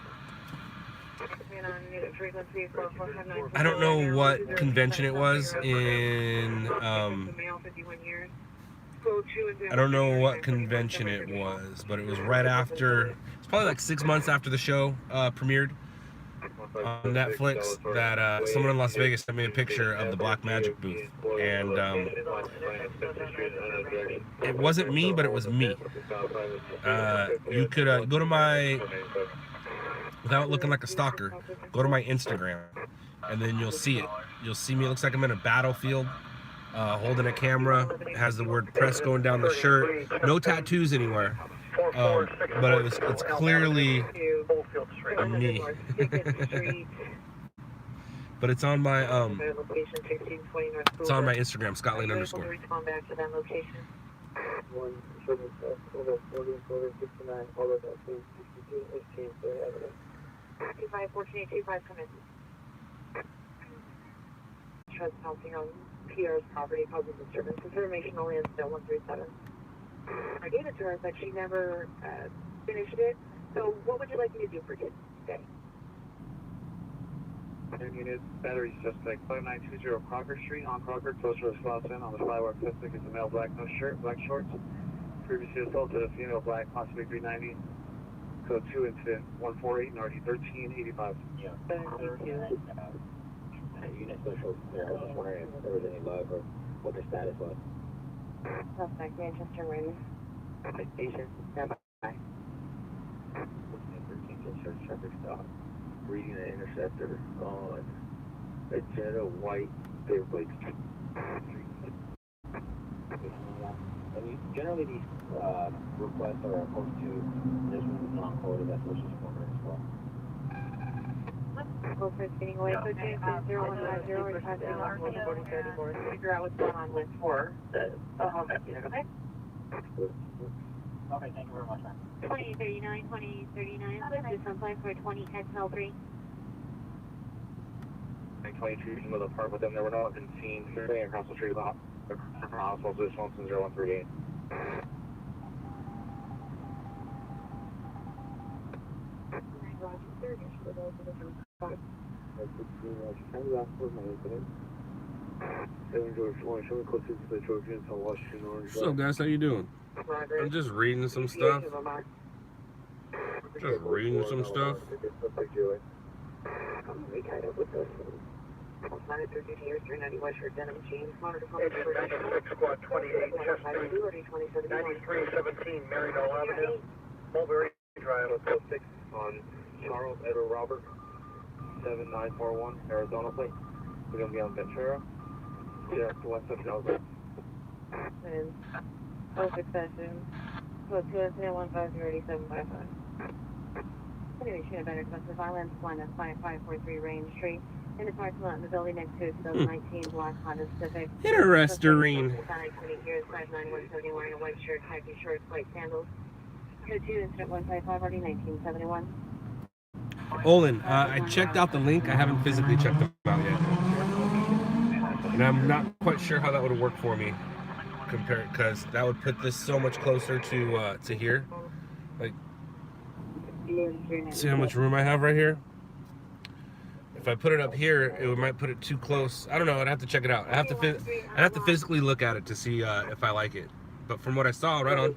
I don't know what convention it was in I don't know what convention it was, but it was right after, it's probably like 6 months after the show premiered on Netflix, that someone in Las Vegas sent me a picture of the Black Magic booth, and it wasn't me, but it was me. You could go to my, without looking like a stalker, go to my Instagram, and then you'll see it. You'll see me, it looks like I'm in a battlefield, holding a camera. It has the word press going down the shirt. No tattoos anywhere. But it's clearly me. But it's on my Instagram, Scotland _. Respond back to that location. 251425, come in. Trespassing on PR's property causes disturbance. Information only on still 137. I gave it to her, but she never finished it. So what would you like me to do for you today? Unit battery suspect 5920 Crocker Street on Crocker, close to Wisconsin. On the flywire suspect is a male, black, no shirt, black shorts. Previously assaulted a female, black, possibly 390. Code 2 incident 148 and RD 1385. Yeah. Unit social there. I was just wondering if there was any love or what the status was. Suspect Manchester Raymond. Station. Stand by. 13 search traffic stop. Reading the interceptor on a Jetta white favorite street. And generally these requests are opposed to this one is non-coded, that's what's just corner as well. Go for getting away. So James 0150 and passing on 4034 to figure out what's going on with the home unit, okay? Okay, thank you very much, ma'am. 2039, 2039, this on plan for 20 XL3. 22 with a park with them. There were no one seen moving across the street from the hospital to this one since 0138. What's up, guys? How you doing? I'm just reading some stuff. Just reading some stuff. Squad 28, Chester 9317 Marydale Avenue, Mulberry Drive. 6 on Charles Edward Robert, 7941, Arizona plate. We're going to be on Ventura. Yeah, west of Delaware. And full succession. Code 210150855. Anyway, she had better expensive violence, line of 5543 Range Street. In the parking lot in the building next to 2019 black Honda Civic. Interesting. 20 years, 59170, wearing a white shirt, khaki shorts, white sandals. Code 2 incident 155 RD 1971. Olin, I checked out the link. I haven't physically checked them out yet. And I'm not quite sure how that would work for me. Because that would put this so much closer to here. Like, see how much room I have right here? If I put it up here, it might put it too close. I don't know. I'd have to check it out. I'd have to physically look at it to see if I like it. But from what I saw, right on.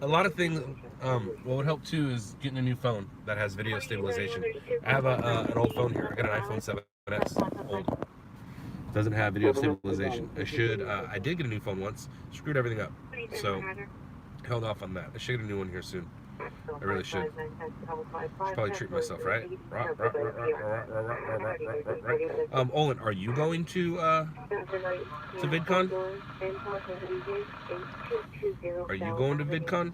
A lot of things. What would help too is getting a new phone that has video stabilization. I have an old phone here. I got an iPhone 7S, old. Doesn't have video stabilization. I did get a new phone once. Screwed everything up. So held off on that. I should get a new one here soon. I really should. Probably treat myself, right? Olin, are you going to VidCon? Are you going to VidCon?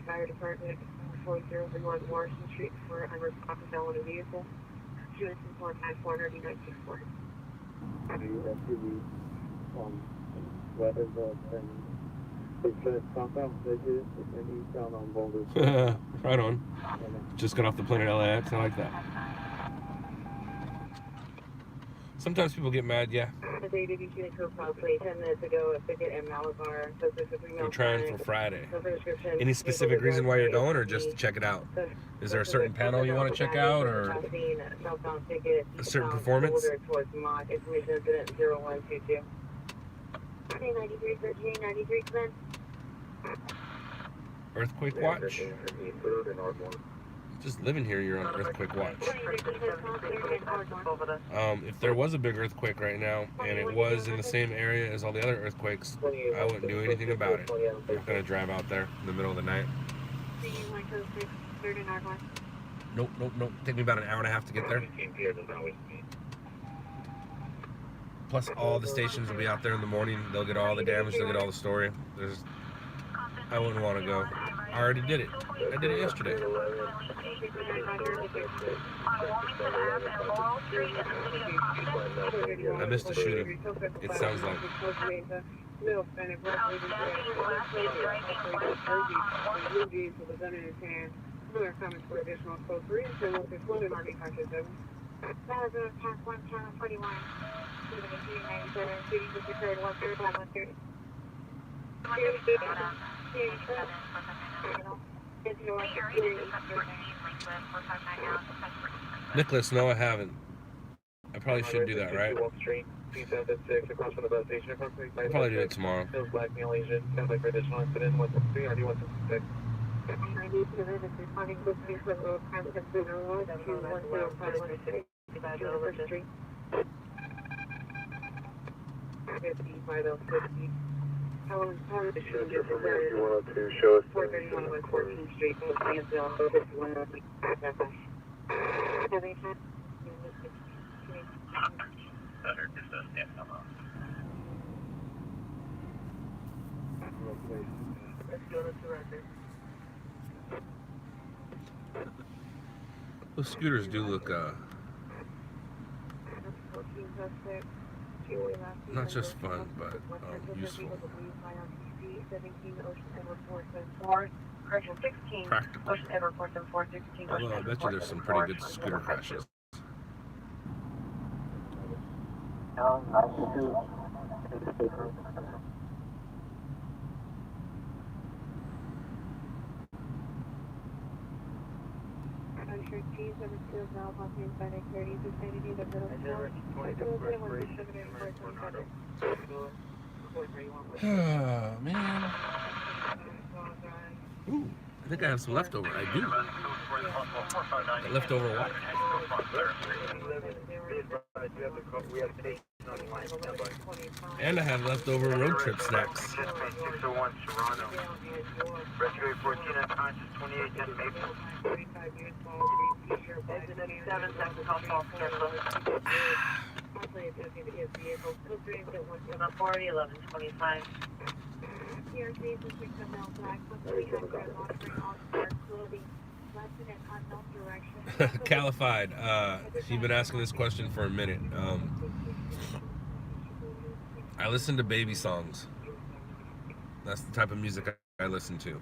Fire Department 4031 Morrison Street for unreported felon in vehicle. Students informed 949964. Right on. Just got off the plane at LAX. I like that. Sometimes people get mad, yeah. We're trying for Friday. Any specific reason why you're going, or just to check it out? Is there a certain panel you want to check out, or a certain performance? Earthquake watch? Just living here, you're on earthquake watch. If there was a big earthquake right now, and it was in the same area as all the other earthquakes, I wouldn't do anything about it. I'm not gonna drive out there in the middle of the night. Nope. Take me about an hour and a half to get there. Plus, all the stations will be out there in the morning. They'll get all the damage. They'll get all the story. I wouldn't want to go. I already did it. I did it yesterday. I missed the shooting. It sounds like. Nicholas, no, I haven't. I probably should do that, right? I'll probably do it tomorrow. Those scooters do look not just fun, but useful. Practical. Although I bet you there's some pretty good scooter crashes. Oh, man. Ooh, I think I have some leftover. I do. Leftover what? And I have leftover road trip snacks. Calified. She's been asking this question for a minute. I listen to baby songs. That's the type of music I listen to.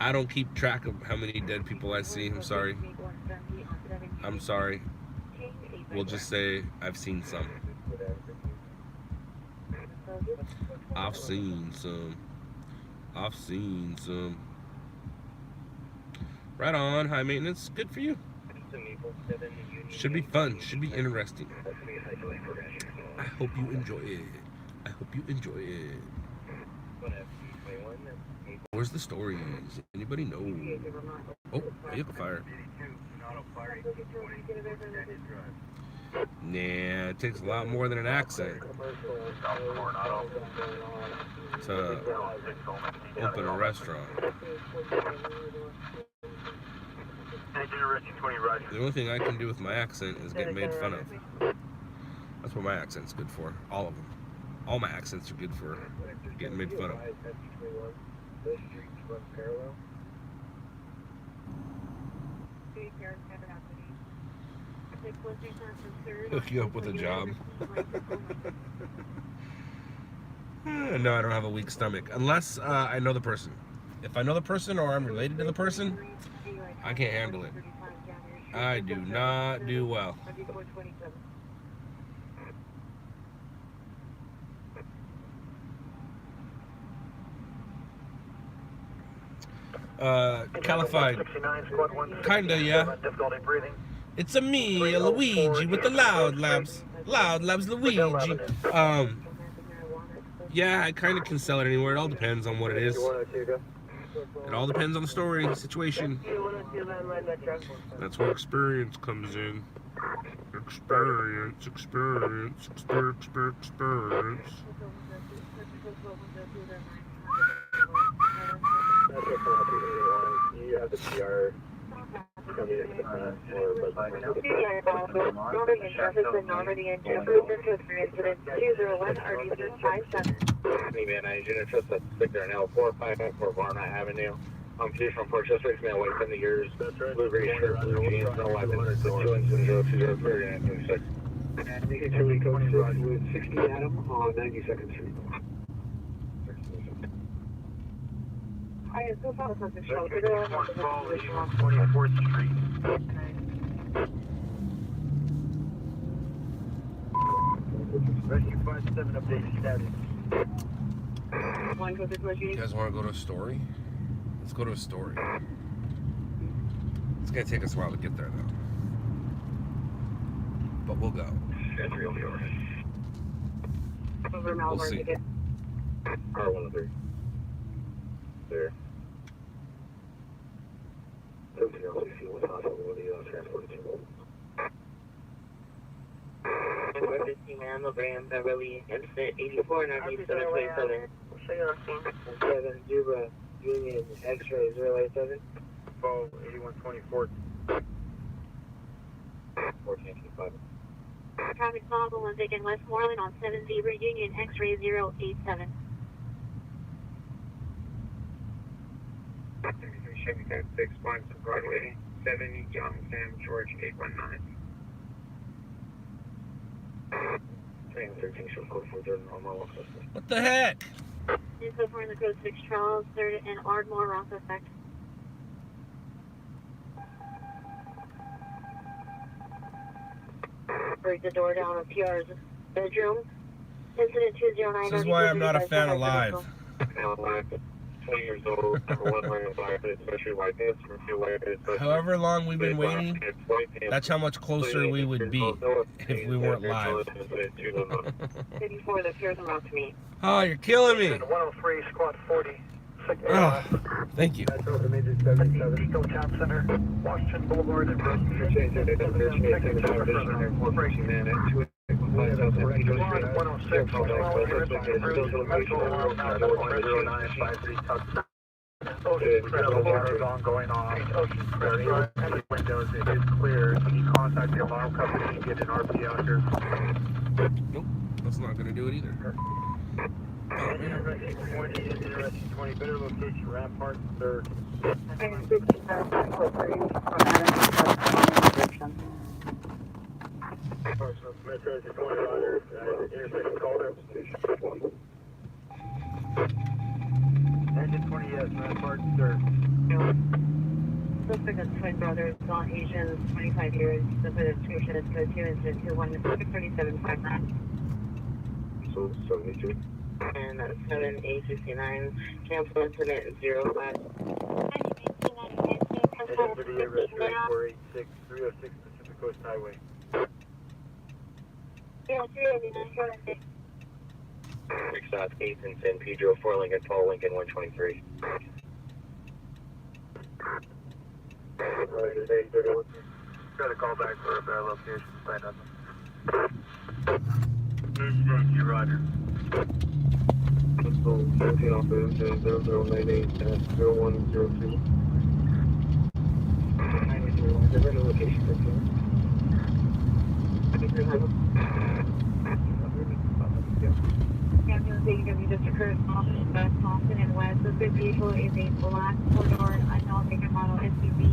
I don't keep track of how many dead people I see. I'm sorry. I'm sorry. We'll just say I've seen some. I've seen some. I've seen some. Right on, high maintenance. Good for you. Should be fun. Should be interesting. I hope you enjoy it. I hope you enjoy it. Where's the stories? Anybody know? Oh, vehicle fire. Nah, it takes a lot more than an accent to open a restaurant. The only thing I can do with my accent is get made fun of. That's what my accent's good for. All of them. All my accents are good for getting made fun of. Hook you up with a job. No, I don't have a weak stomach. Unless I know the person. If I know the person or I'm related to the person, I can't handle it. I do not do well. Calified. Kinda, yeah. It's a me, a Luigi with the LOUDLABS. LOUDLABS Luigi. Yeah, I kind of can sell it anywhere. It all depends on what it is. It all depends on the story, situation. That's where experience comes in. Experience. You have the PR. Man, I unit trust that stick there now. 4594 Varna Avenue. Police from Port District, man, wait 70 years. Blue gray shirt, blue jeans, no weapons. 2-0-2-0-2-0-3 and 26. And you can Charlie Code 6 with 60 Adam on 92nd Street. I am so far from the show. 24th Street. Rescue 57 updated status. You guys want to go to a story? Let's go to a story. It's gonna take us a while to get there though. But we'll go. We'll see. R103. There. 13LCC was possibility of transported to 15 mammogram Beverly Incident 84 and 9727. 7 Juba Union X-ray 087. 8124. 1425. Traffic stop Olympic and Westmoreland on 7 Zebra Union X-ray 087. Chevy 6 Bronx Broadway 70 John Sam George 819. Train 13 show code for their normal officer. What the heck? Info for the code 6 Charles 3rd and Ardmore Rock effect. Break the door down of PR's bedroom. Incident 209. This is why I'm not a fan of live. 20 years old, number 1 line of black, especially like this, However long we've been waiting, that's how much closer we would be if we weren't live. 54, the PR's about to meet. Oh, you're killing me. 103, squad 40. Oh, thank you. Eco Town Center, Washington Boulevard, and ongoing on Ocean windows. It is clear. So you contact the alarm company and get an RP out here. Nope, that's not gonna do it either. Interesting 20, better location, Rampart 3rd. Metro 20 Roger, intersection called up. Engine 20, yes, Rampart 3rd. Looks like a twin brother, all Asians, 25 years. The description is code 2, incident 2-1-3759. So 72. And 7869, cancel incident 05. Identity registry 486 306 Pacific Coast Highway. Yeah, 389. 6 South 8th and San Pedro, 4 Lincoln, Paul Lincoln, 123. Roger, 831. Try to call back for a better location. Find nothing. Thank you, Roger. So 17 officer 0098 0102. Different location. AW just occurred on West Thompson and West. The vehicle is a black four-door unknown make and model SUV.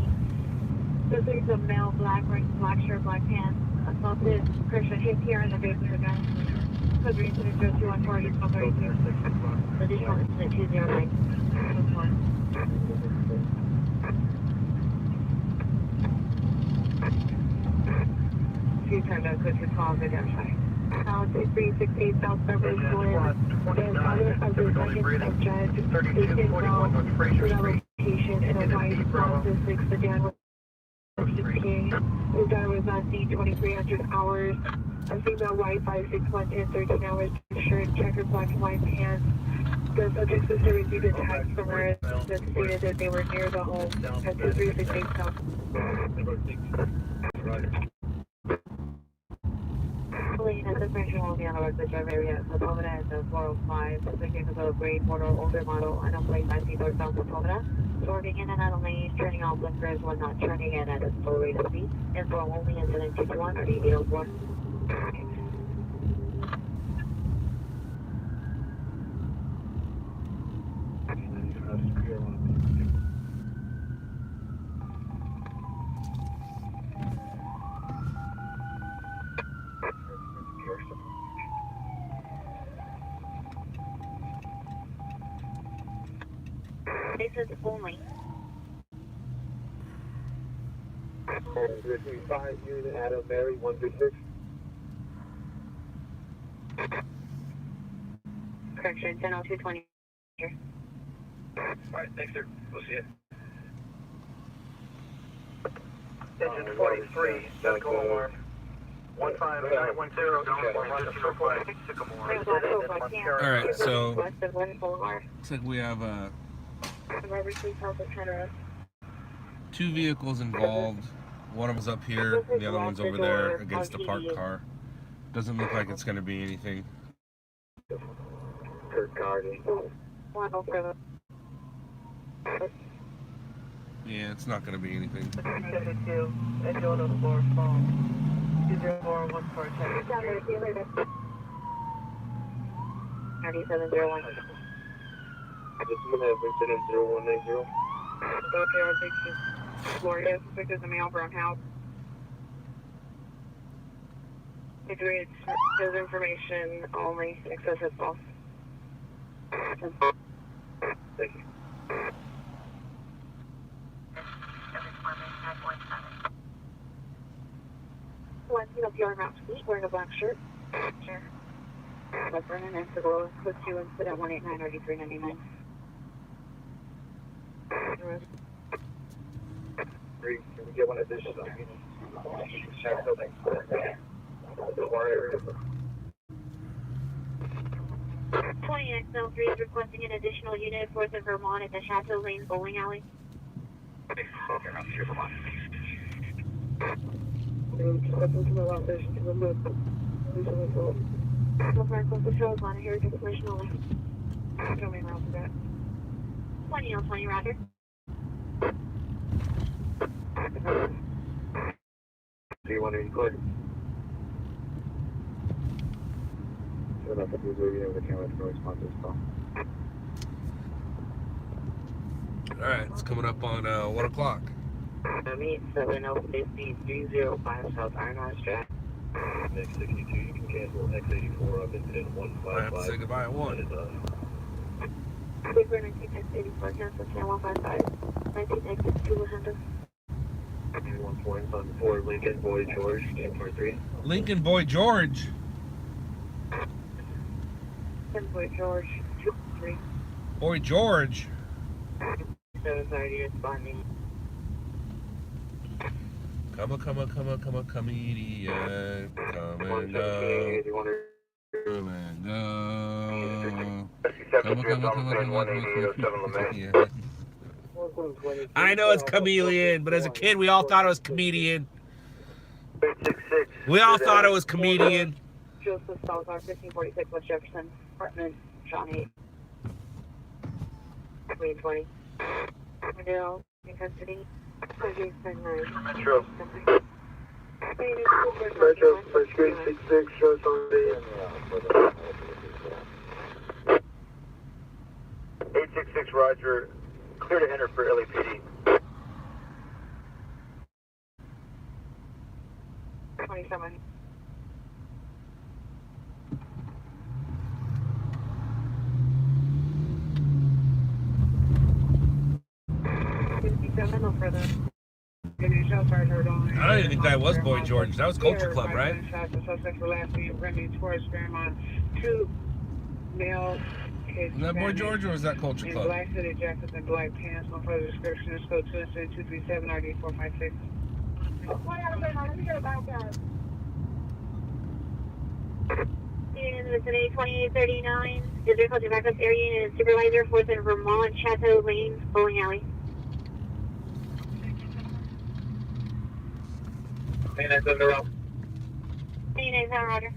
This is a male, black ring, black shirt, black pants. Assaulted Christian hit here in the base of the gun. Code incident 0214, additional 32. Additional incident 209. Two times out, code 2 calls, identify. 368 South Beverly Boulevard. The mother of the second subject is involved with location and a white Honda 6 sedan with 16. His driver was on scene 2300 hours. A female white 561 10 13 hours shirt, checkered black and white pants. The subject sister received a text from her that stated that they were near the home at 2368 South. This information will be on the website drive area. The Pomona is a 405. This is a grade 4-door older model. I don't blame 5 people south of Pomona. Swerving in and out of lanes, turning off blinkers when not turning in at a slow rate of speed. Info only incident 221 or 8804. This is only. 335, unit Adam Mary 136. Correction, 100220. Alright, thanks, sir. We'll see you. Engine 43, medical alarm. 15910, Sycamore. Alright, so West of Lynn Boulevard. looks like we have Emergency help at Turner. 2 vehicles involved. One of them's up here, and the other one's over there against the parked car. Doesn't look like it's going to be anything. Yeah, it's not going to be anything. 72, and go to the floor, fall. 20414, check. 3701. Just gonna have incident 0190. Okay, I'll take you. Florida, suspect is a male, brown house. It reads, his information only, excessive false. Thank you. One, you know, PR Mountain Suite, wearing a black shirt. Sure. West Vernon and Seguro, code 2, incident 189 or 8399. Can we get one additional? Check building. The bar area. 20XL3 is requesting an additional unit, 4th of Vermont at the Chateau Lane Bowling Alley. So far, Patrol is on here, information only. Tell me around for that. 20 Roger. Do you want to include? Sure, that's what we're doing with the camera to respond to this call. Alright, it's coming up on 1 o'clock. Meet 7050305 South Arnold Drive. X62, you can cancel X84 up incident 155. I have to say goodbye at 1. Big Vernon, X84, cancel 155. 19X2 handle. 1 point on 4 Lincoln Boy George, 10.3. Lincoln Boy George. 10 Boy George, 2-3. Boy George. 730 responding. Come on, comedian. Come and go. Come and go. I know it's chameleon, but as a kid, we all thought it was comedian. 866. We all thought it was comedian. Joseph Salazar, 1546 West Jefferson, apartment, John 8. 320. Adele, in custody. 589. Metro. Metro, first grade 66, shows on the 866 Roger, clear to enter for LAPD. 27. No further. I don't even think that was Boy George. That was Culture Club, right? Suspect for last week, running towards Fairmont. 2 male kids. Was that Boy George or was that Culture In Club? black hooded jackets and black pants. No further description. Let's go 237 RD 456. In vicinity 2839, is there called backup area and supervisor, 4th and Vermont, Chateau Lane, bowling alley. Hey, that's on the road. 29 Roger.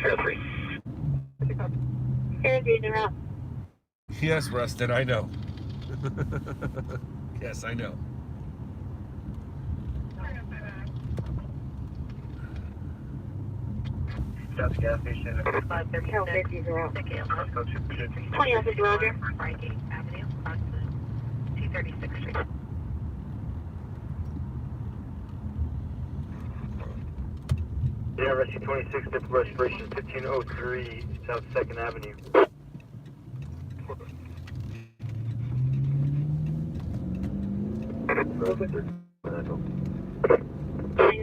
Air 3. Air 3 in route. Yes, Rustin, I know. Yes, I know. That's gas station. 50 route. 20 officer Roger. 236th Street. Yeah, Rescue 26, Dip Respiration 1503, South 2nd Avenue.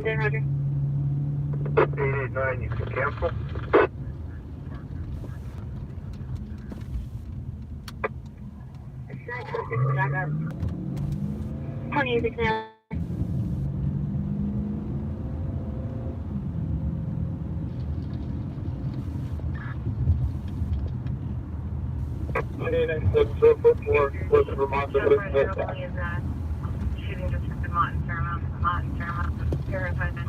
Roger. 889, you can cancel. Back up. 26 now. What's Vermont? Shooting district Vermont and Fairmount.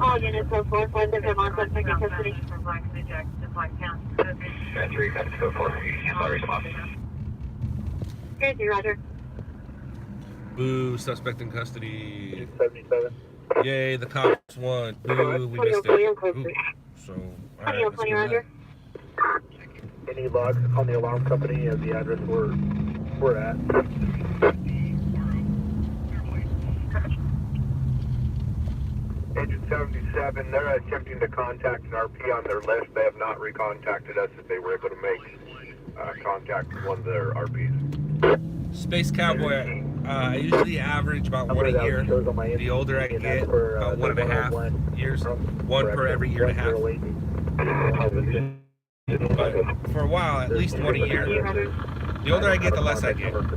All units so forth, 4th and Vermont, suspect in custody. From black hooded jackets and black pants. 3, that's 4. Sorry, response. Air 3 Roger. Boo, suspect in custody. 77. Yay, the cops won. Boo, we missed it. Ooh, so, alright, let's 20 go Roger. back. Any logs on the alarm company at the address we're at? Agent 77, they're attempting to contact an RP on their list. They have not recontacted us if they were able to make contact with one of their RPs. Space Cowboy, I usually average about 1 a year. The older I get, about 1.5 years. 1 per every year and a half. But for a while, at least 1 a year. The older I get, the less I get. Alright,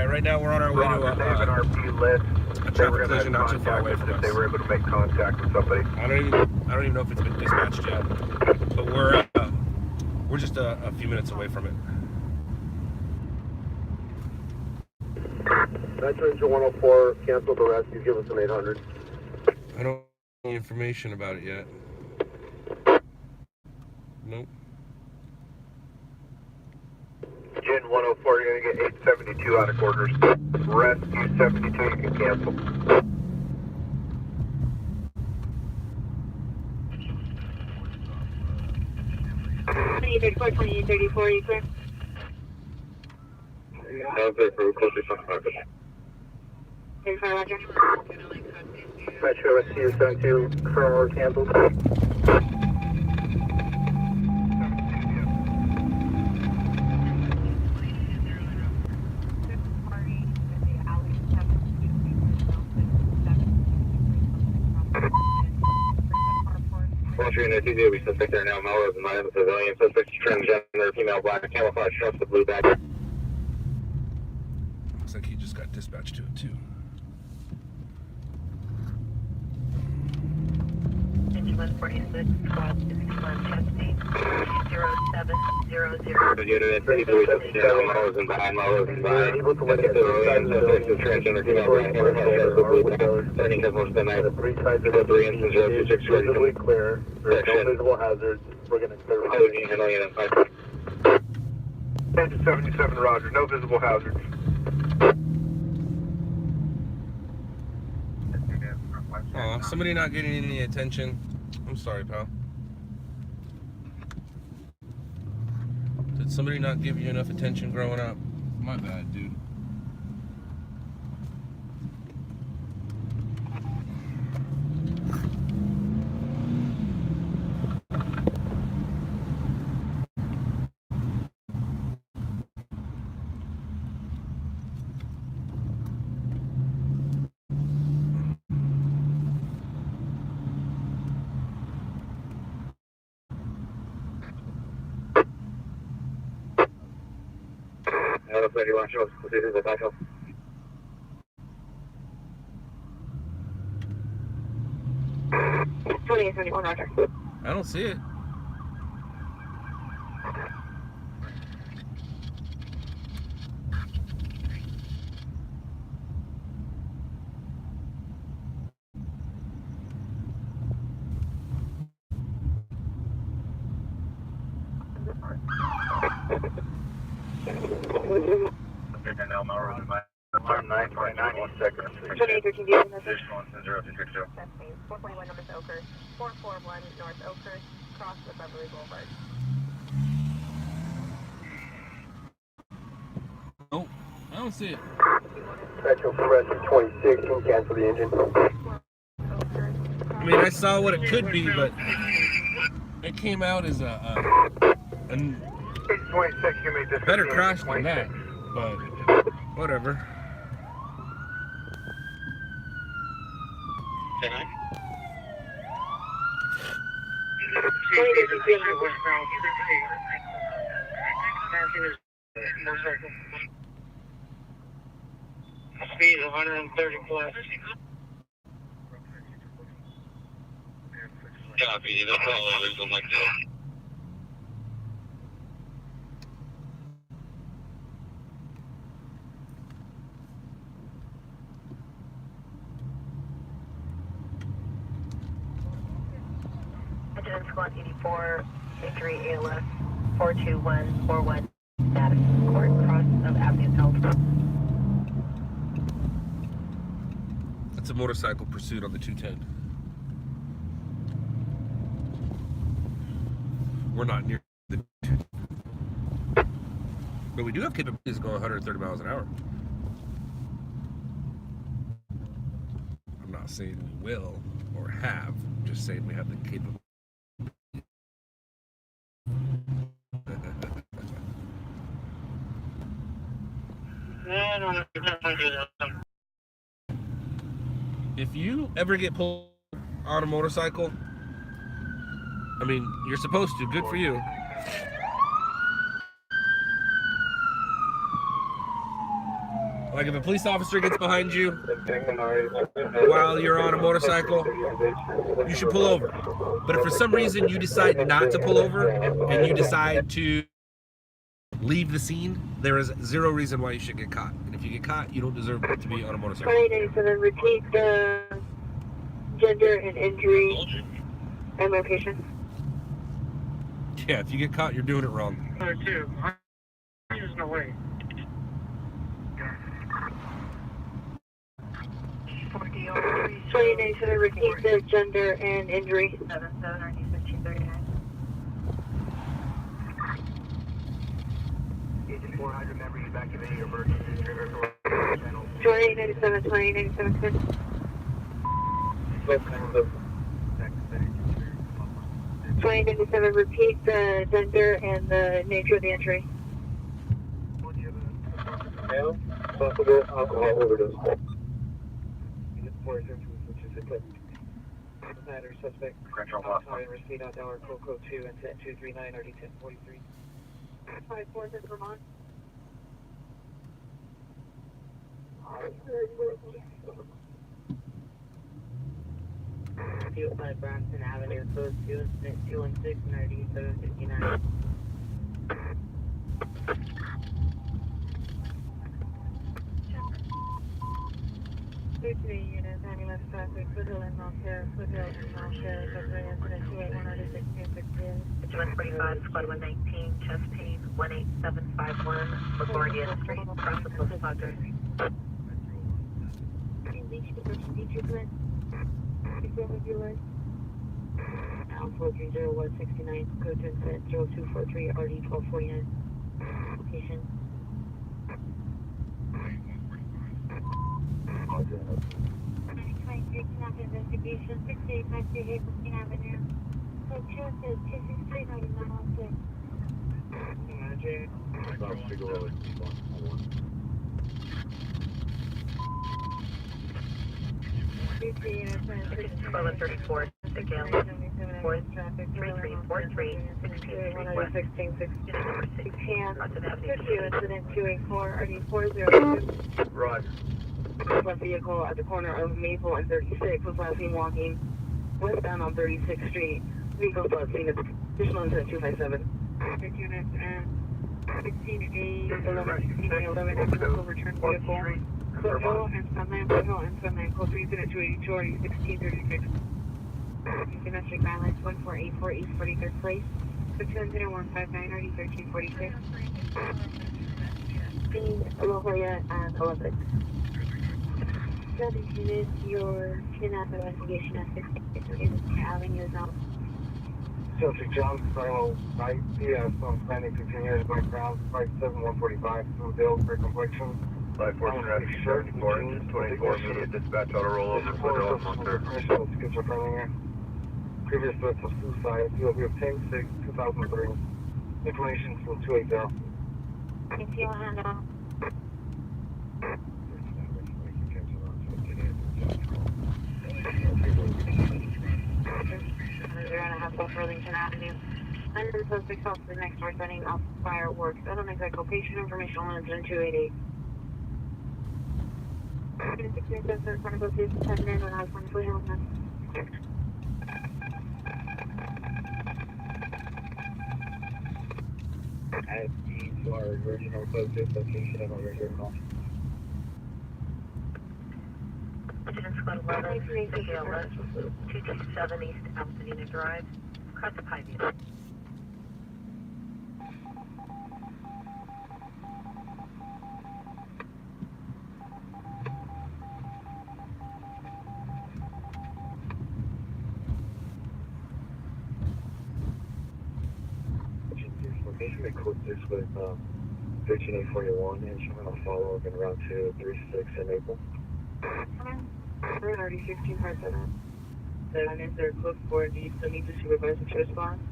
right now we're on our way to a traffic collision not too far away from us. They were able to make contact with somebody. I don't even know if it's been dispatched yet. But we're just a few minutes away from it. Metro Engine 104, cancel the rescue, give us an 800. I don't have any information about it yet. Nope. Gen 104, you're going to get 872 out of quarters. Rescue 72, you can cancel. 2834, 2834, you clear? Okay, for closely from Marcus. 35 Roger. Metro Rescue 72, current order canceled. entry into TJ. We suspect there now. Melrose and Miami civilian. Suspect transgender, female, black, camouflage trucks with blue bag. Looks like he just got dispatched to it too. Engine 146, squad 61, testing 0700. The unit at TJ, we suspect Melrose and behind Melrose and behind. Civilian, suspect transgender, female, black, camouflage trucks with blue bag. Turning has most of the night. Three sides of Three instance 026 visibly clear. There's no visible hazards. We're going to clear. Engine 77, Roger. No visible hazards. Oh, somebody not getting any attention. I'm sorry, pal. Did somebody not give you enough attention growing up? My bad, dude. Roger. I don't see it. Now Melrose and Miami. 929 seconds. 2813, do you have a message? 026. Testing 441 North Oakhurst, 441 North Oakhurst, cross the Beverly Boulevard. Nope, I don't see it. Metro Progressive 26, can cancel the engine. I mean, I saw what it could be, but it came out as a 26, you made this. better crash than that, but whatever. Speed 130 plus. Copy, that's all others on like that. Engine squad 84, victory ALS 42141, status court cross of Avenue Health. That's a motorcycle pursuit on the 210. We're not near the 210. But we do have capabilities to go 130 miles an hour. I'm not saying we will or have, I'm just saying we have the capability. If you ever get pulled on a motorcycle, I mean, you're supposed to, good for you. Like if a police officer gets behind you while you're on a motorcycle, you should pull over. But if for some reason you decide not to pull over and you decide to leave the scene, there is zero reason why you should get caught. And if you get caught, you don't deserve to be on a motorcycle. 2887, repeat the gender and injury and location. Yeah, if you get caught, you're doing it wrong. There's no way. 2887, repeat the gender and injury. 77 RD 1539. 400, remember you evacuate your emergency trigger. 2887, 2887, 2887, repeat the gender and the nature of the injury. Male, possible alcohol overdose. Battery suspect. Central Block. Sorry, receipt on tower, Coco 2, incident 239, RD 1043. 5-4 in Vermont. Two 5 Brampton Avenue, code 2, incident 216, RD 759. Units, ambulance traffic, Foothill and Malshare, Foothill and Malshare, February incident 281, RD 1616. 145, Squad 119, chest pain, 18751, LaGuardia Street, across the Post Office. Alpha 30169, code 2, incident 0243, RD 1249. Location. Investigation 6853 Hazelton Avenue. Code 2 says 263 9916. Squad 134, the Gale, 4343, 1634. Incident 284, RD 402. Roger. One vehicle at the corner of Maple and 36 was last seen walking westbound on 36th Street. Vehicle last seen at additional incident 257. Units and 16A, 11, overturned vehicle. Foothill and Sunland, code 3, incident 282, RD 1636. Domestic violence 1484 East 43rd Place. Code 2, incident 159, RD 1346. Lafayette and 11. Service units, your kidnap investigation at 16 Avenue is out. Celtic John, Silo, Night, PS, on standing 15 years, background, 57145, Blue Bill for complexion. 5-4 traffic, 74, 24, immediate dispatch auto rollover, Foothill and Monster. Schizophrenia. Previous threats of suicide, COB of 10-6-2003. Information from 280. If you'll hand out. They're on a half off Burlington Avenue. Under the suspect's officer next door setting off fireworks. I don't know exact location information on incident 288. As to our original focus location of our original. Incident Squad 11, the Gale, 227 East Altadena Drive, across the Pine View. Location may code 6 with 13841 and showing a follow up in route 236 in Maple. We're already 16 parts of that. Then is there code 4D, so need to supervise the response?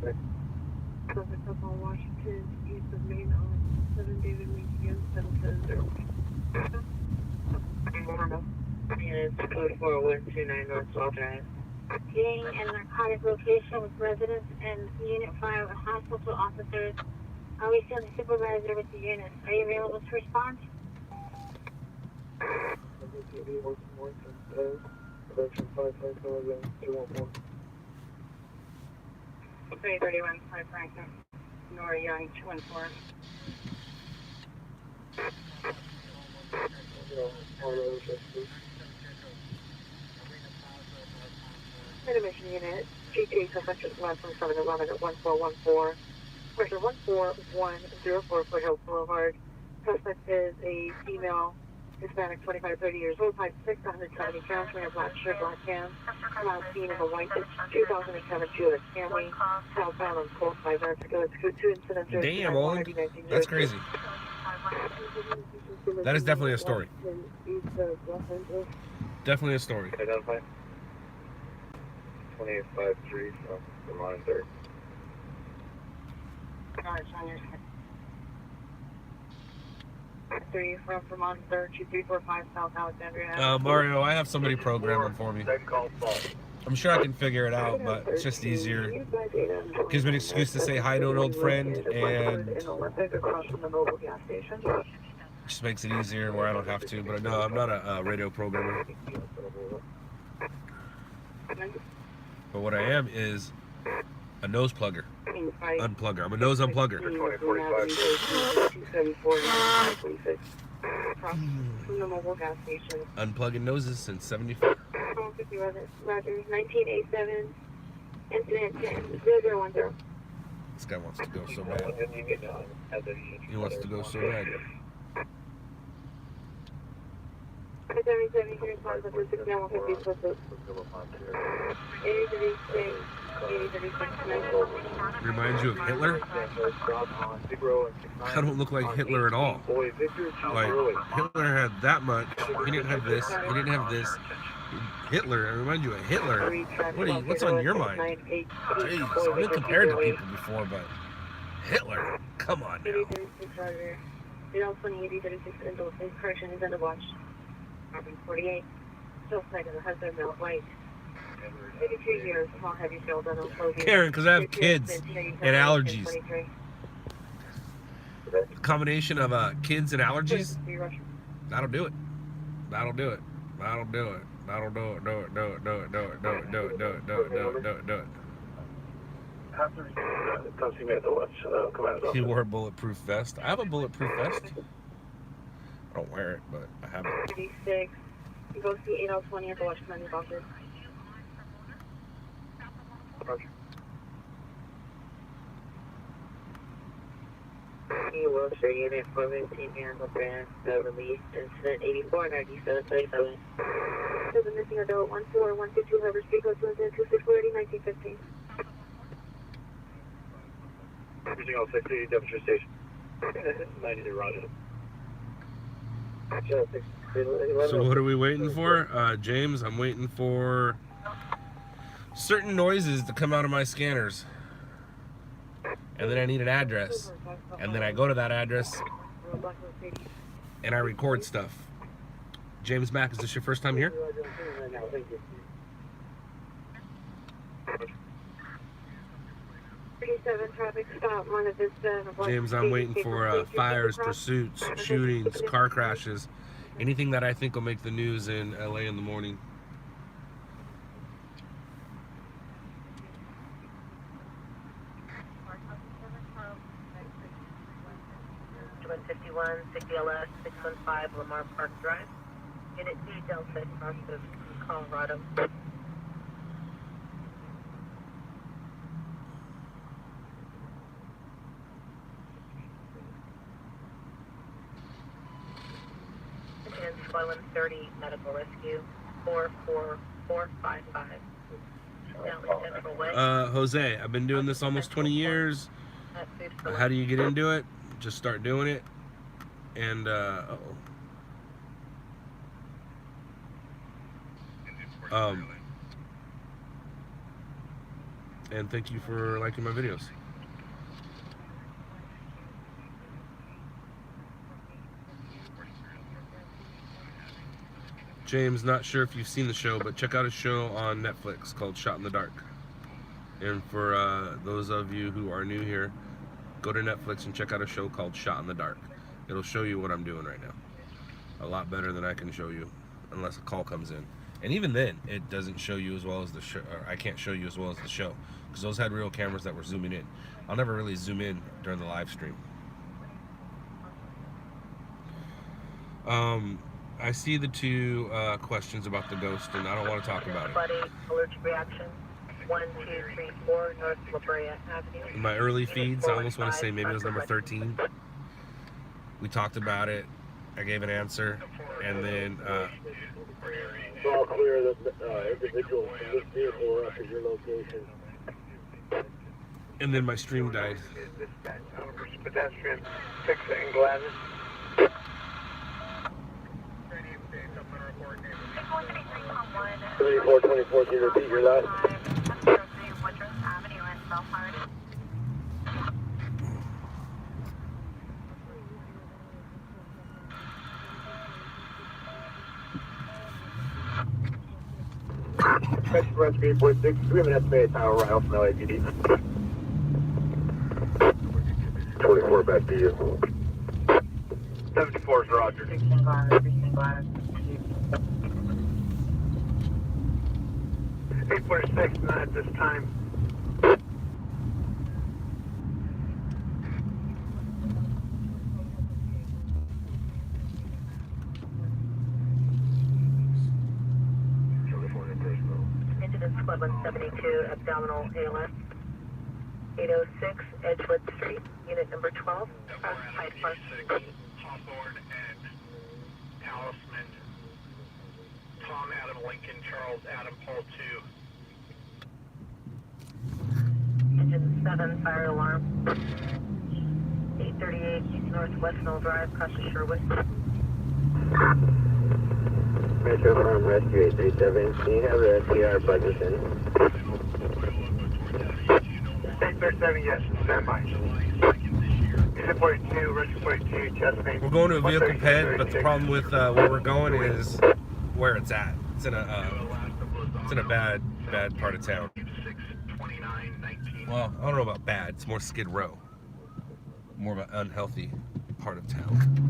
Traffic up on Washington, east of Main on 7 David Lincoln, 770. And it's code 4129 North South Drive. Getting in narcotic location with residents and Unit 5 and hospital officers. Are we still the supervisor with the unit? Are you available to respond? 331 5 Franklin. Nora Young 214. Intermission unit, GTA Subsection 1 from 711 at 1414. Pressure 14104 Foothills Boulevard. Suspect is a female, Hispanic, 25, 30 years old, 5'6", 170 pounds, wearing a black shirt, black pants. Last seen of a white 2007 Chevy Camry, southbound on Cold 5 Mexico. It's code 2 incidents. Damn, Olin. That's crazy. That is definitely a story. Definitely a story. Identify. 2853 from Vermont 3rd. Alright, on your side. 3 from Vermont 3rd, 2345 South Alexandria. Mario, I have somebody programming for me. Then call Paul. I'm sure I can figure it out, but it's just easier. Gives me an excuse to say hi to an old friend, and just makes it easier where I don't have to. But no, I'm not a radio programmer. But what I am is a nose plugger. Unplugger. I'm a nose unplugger. Unplugging noses since 74. Roger. 1987. Incident 10. 010. This guy wants to go so bad. He wants to go so bad. 77 here, cars up to 6 now, 150 plus 8036, 8036, Reminds you of Hitler? I don't look like Hitler at all. Like, Hitler had that much. He didn't have this. He didn't have this. Hitler, I remind you of Hitler. What's on your mind? Jeez, I've been compared to people before, but Hitler, come on now. 8036, Roger. 020, 8036, and those correction is under watch. 48, still side of the husband, male white. 52 years, small heavy field on clothing. Karen, because I have kids and allergies. Combination of kids and allergies, that'll do it. That'll do it. That'll do it. That'll do it. Do it. Do it. Do it. Do it. Do it. Do it. Do it. Do it. Do it. Do it. Do it. He wore a bulletproof vest. I have a bulletproof vest. I don't wear it, but I have it. 36. You go see 8020 at the Washington office. Roger. You will show unit 415 Miracle Brand, release incident 849737. There's a missing adult 14122 Harbor Street, code 22640, 1915. Using all 60 demonstration station. 90 Roger. So what are we waiting for? James, I'm waiting for certain noises to come out of my scanners. And then I need an address. And then I go to that address and I record stuff. James Mack, is this your first time here? James, I'm waiting for fires, pursuits, shootings, car crashes, anything that I think will make the news in LA in the morning. .51, 60LS, 615 Lamar Park Drive. Unit 2 Delta, north of Colorado. And Swollen 30 Medical Rescue, 44455. Down Central Way. Jose, I've been doing this almost 20 years. How do you get into it? Just start doing it. And, and thank you for liking my videos. James, not sure if you've seen the show, but check out a show on Netflix called Shot in the Dark. And for those of you who are new here, go to Netflix and check out a show called Shot in the Dark. It'll show you what I'm doing right now. A lot better than I can show you, unless a call comes in. And even then, it doesn't show you as well as the show, or I can't show you as well as the show, because those had real cameras that were zooming in. I'll never really zoom in during the live stream. I see the two questions about the ghost, and I don't want to talk about it. Allergic reaction, 1, 2, 3, 4, North La Brea Avenue. In my early feeds, I almost want to say maybe it was number 13. We talked about it. I gave an answer, and then It's all clear that individuals from this vehicle are up at your location. and then my stream died. Pedestrian, fixing glasses. 3424, can you repeat your last? Rescue 46, we have an estimated time arrival from LAPD. 24 back to you. 74 is Roger. 846, not at this time. Incident Squad 172, abdominal ALS. 806 Edgewood Street, unit number 12, across Hyde Park. Hawthorne and Talisman. Tom, Adam, Lincoln, Charles, Adam, Paul 2. Engine 7, fire alarm. 838 East Northwest Mill Drive, across the Sherwood. Metro Farm Rescue 837, can you have the SCR budget in? 837, yes, standby. Unit 42, Rescue 42, Chesapeake. We're going to a vehicle ped, but the problem with where we're going is where it's at. It's in a bad part of town. Well, I don't know about bad. It's more Skid Row. More of an unhealthy part of town.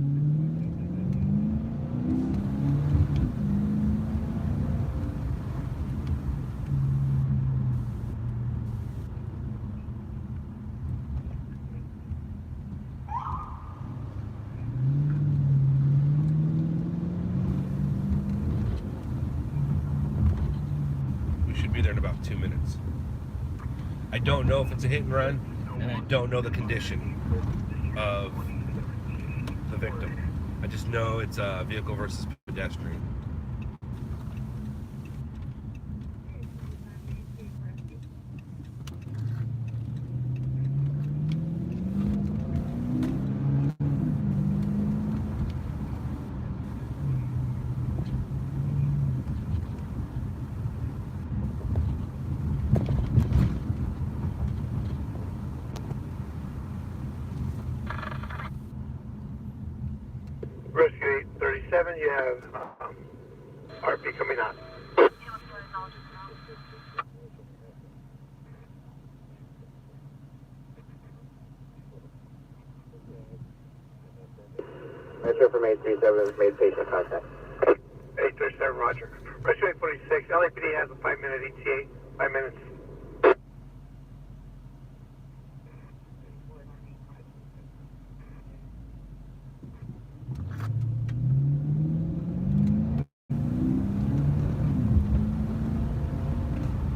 Be there in about 2 minutes. I don't know if it's a hit and run, and I don't know the condition of the victim. I just know it's a vehicle versus pedestrian. Rescue 837, you have RP coming on. Metro from 837 has made patient contact. 837, Roger. Rescue 846, LAPD has a 5-minute ETA, 5 minutes.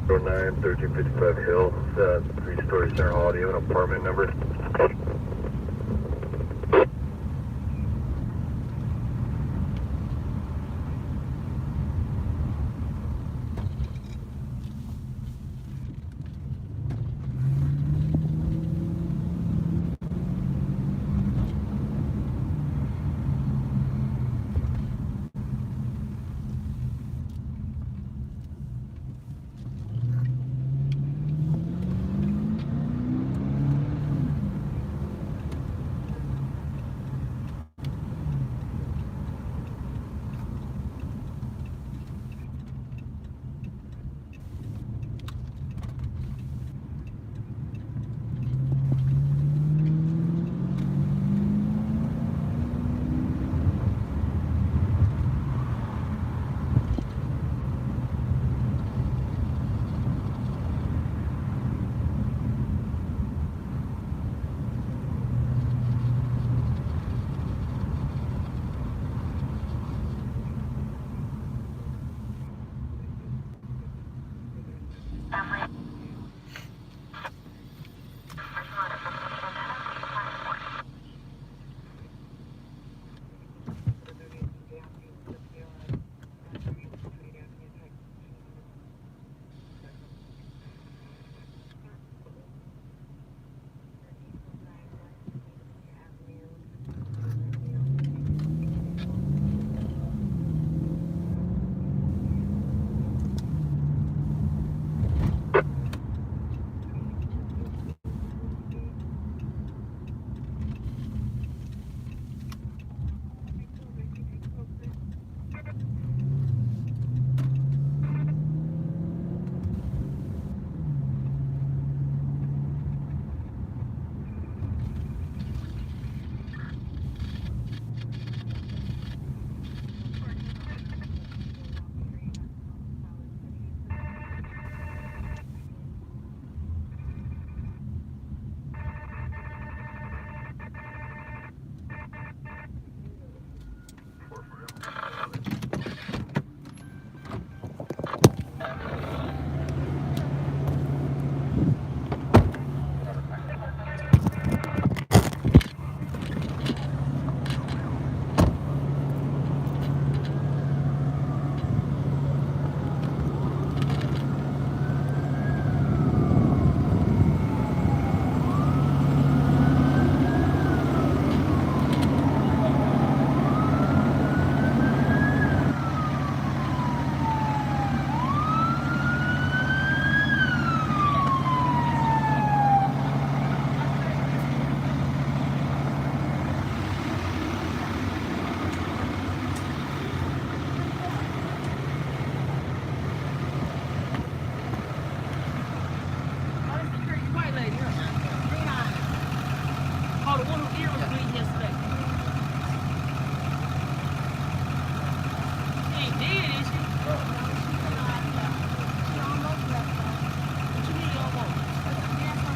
Road 9, 1355 Hill, 3-story center audio and apartment number.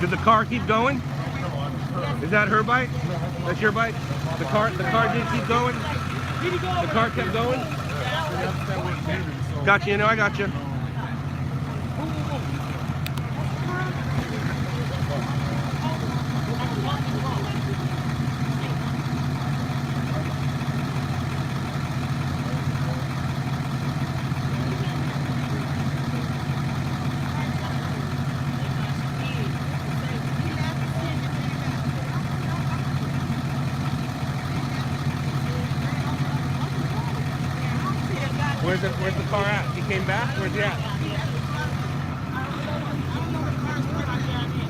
Did the car keep going? Is that her bike? That's your bike? The car did keep going? The car kept going? Got you, I got you. Where's the car at? He came back? Where's he at?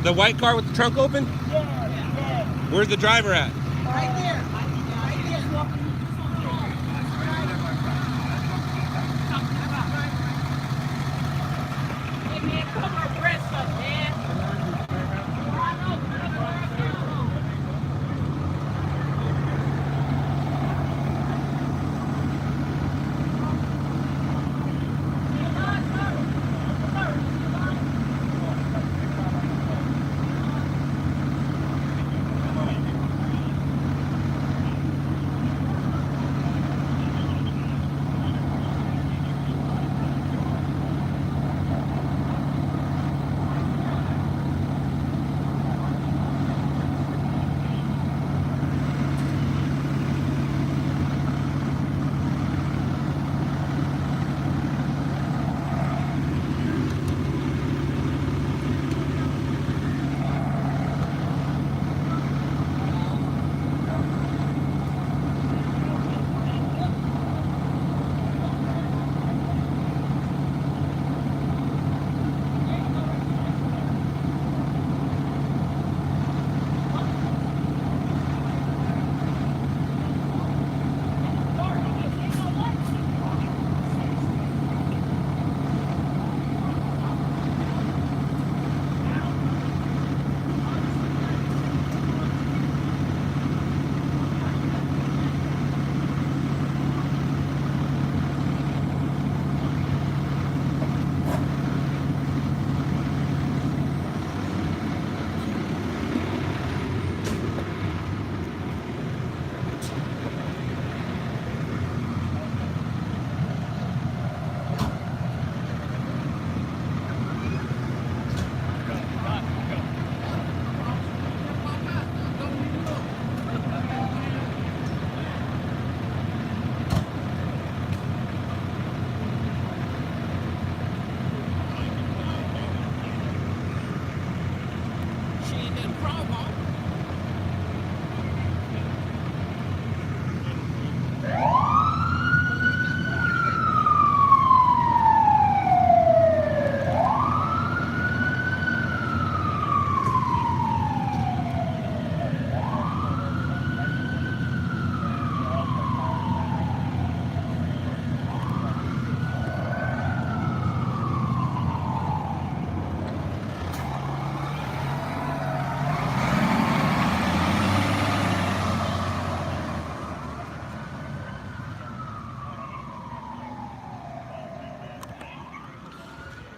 The white car with the trunk open? Yeah. Where's the driver at? Right there. Hey man, cover her breast up, man.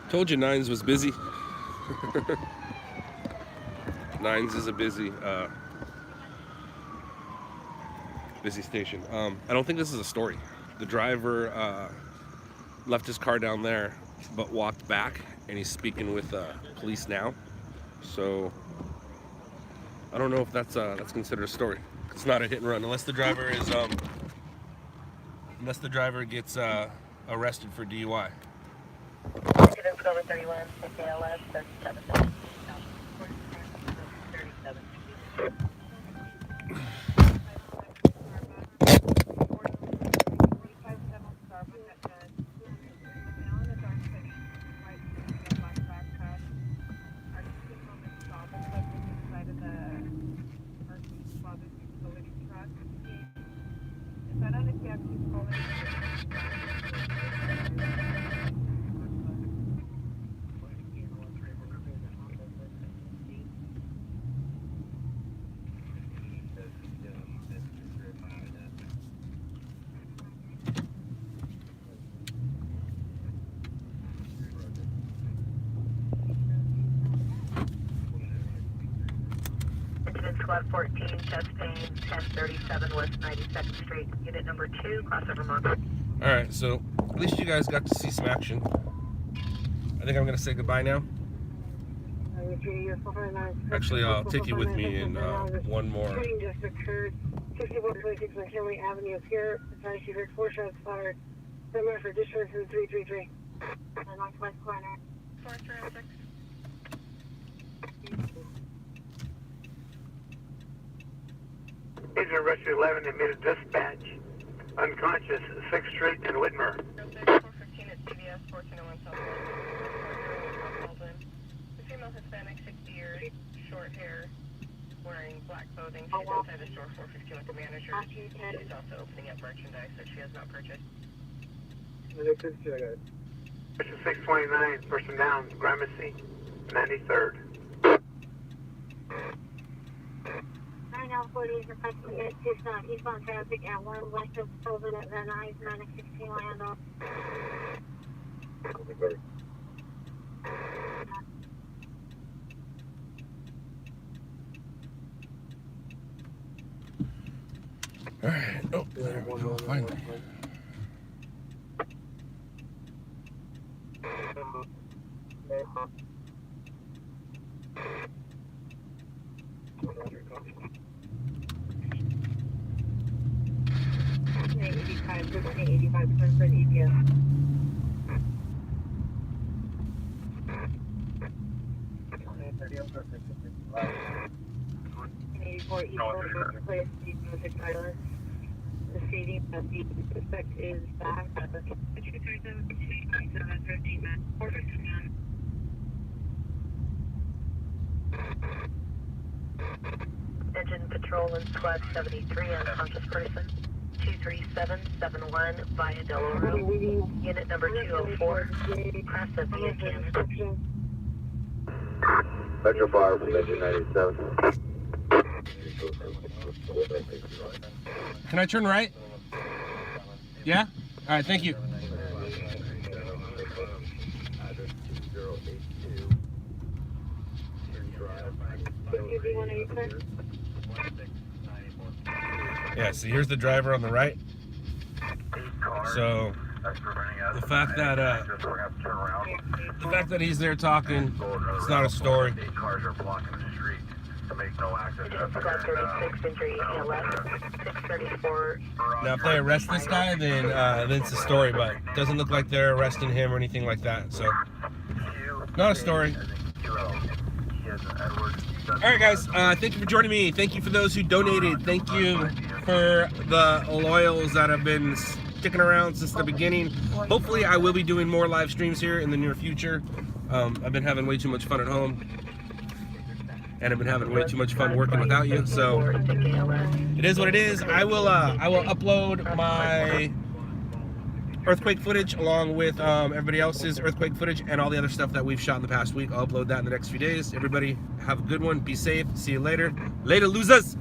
Told you Nines was busy. Nines is a busy station. I don't think this is a story. The driver left his car down there but walked back, and he's speaking with police now. So I don't know if that's considered a story. It's not a hit and run unless the driver is gets arrested for DUI. Discover 31, LS 37. Squad 14, chest pain, 1037 West 92nd Street, unit number 2, crossover mark. Alright, so at least you guys got to see some action. I think I'm going to say goodbye now. Actually, I'll take you with me in one more. Shooting just occurred. 6126 McKinley Avenue here. Advise you heard 4 shots fired. Similar for discharge from 333. The northwest corner. 4306. Agent Rescue 11 admitted dispatch. Unconscious, 6th Street and Whitmer. 415 at CVS 1401 South. The female Hispanic, 60 years, short hair, wearing black clothing. She's inside the store 415 with the manager. She's also opening up merchandise that she has not purchased. 629, person down, Gramercy, 93rd. 9L40 is requesting to get Tucson eastbound traffic at 1 west of Sylvan at Van Nuys, 916 Landau. Alright, oh, there we go, finally. The stating that the suspect is back at the 237 man. 415 man. Engine patrol in squad 73, unconscious person. 23771 via Delaware. Unit number 204. Cross the via Cannon. Metro Fire from engine 97. Can I turn right? Yeah? Alright, thank you. Yeah, so here's the driver on the right. So the fact that he's there talking, it's not a story. Cars are blocking the street to make no access. Squad 36, injury 11, 634. Now, if they arrest this guy, then it's a story, but it doesn't look like they're arresting him or anything like that. So, not a story. Alright guys, thank you for joining me. Thank you for those who donated. Thank you for the loyals that have been sticking around since the beginning. Hopefully I will be doing more live streams here in the near future. I've been having way too much fun at home. And I've been having way too much fun working without you. So it is what it is. I will upload my earthquake footage along with everybody else's earthquake footage and all the other stuff that we've shot in the past week. I'll upload that in the next few days. Everybody have a good one. Be safe. See you later. Later, losers.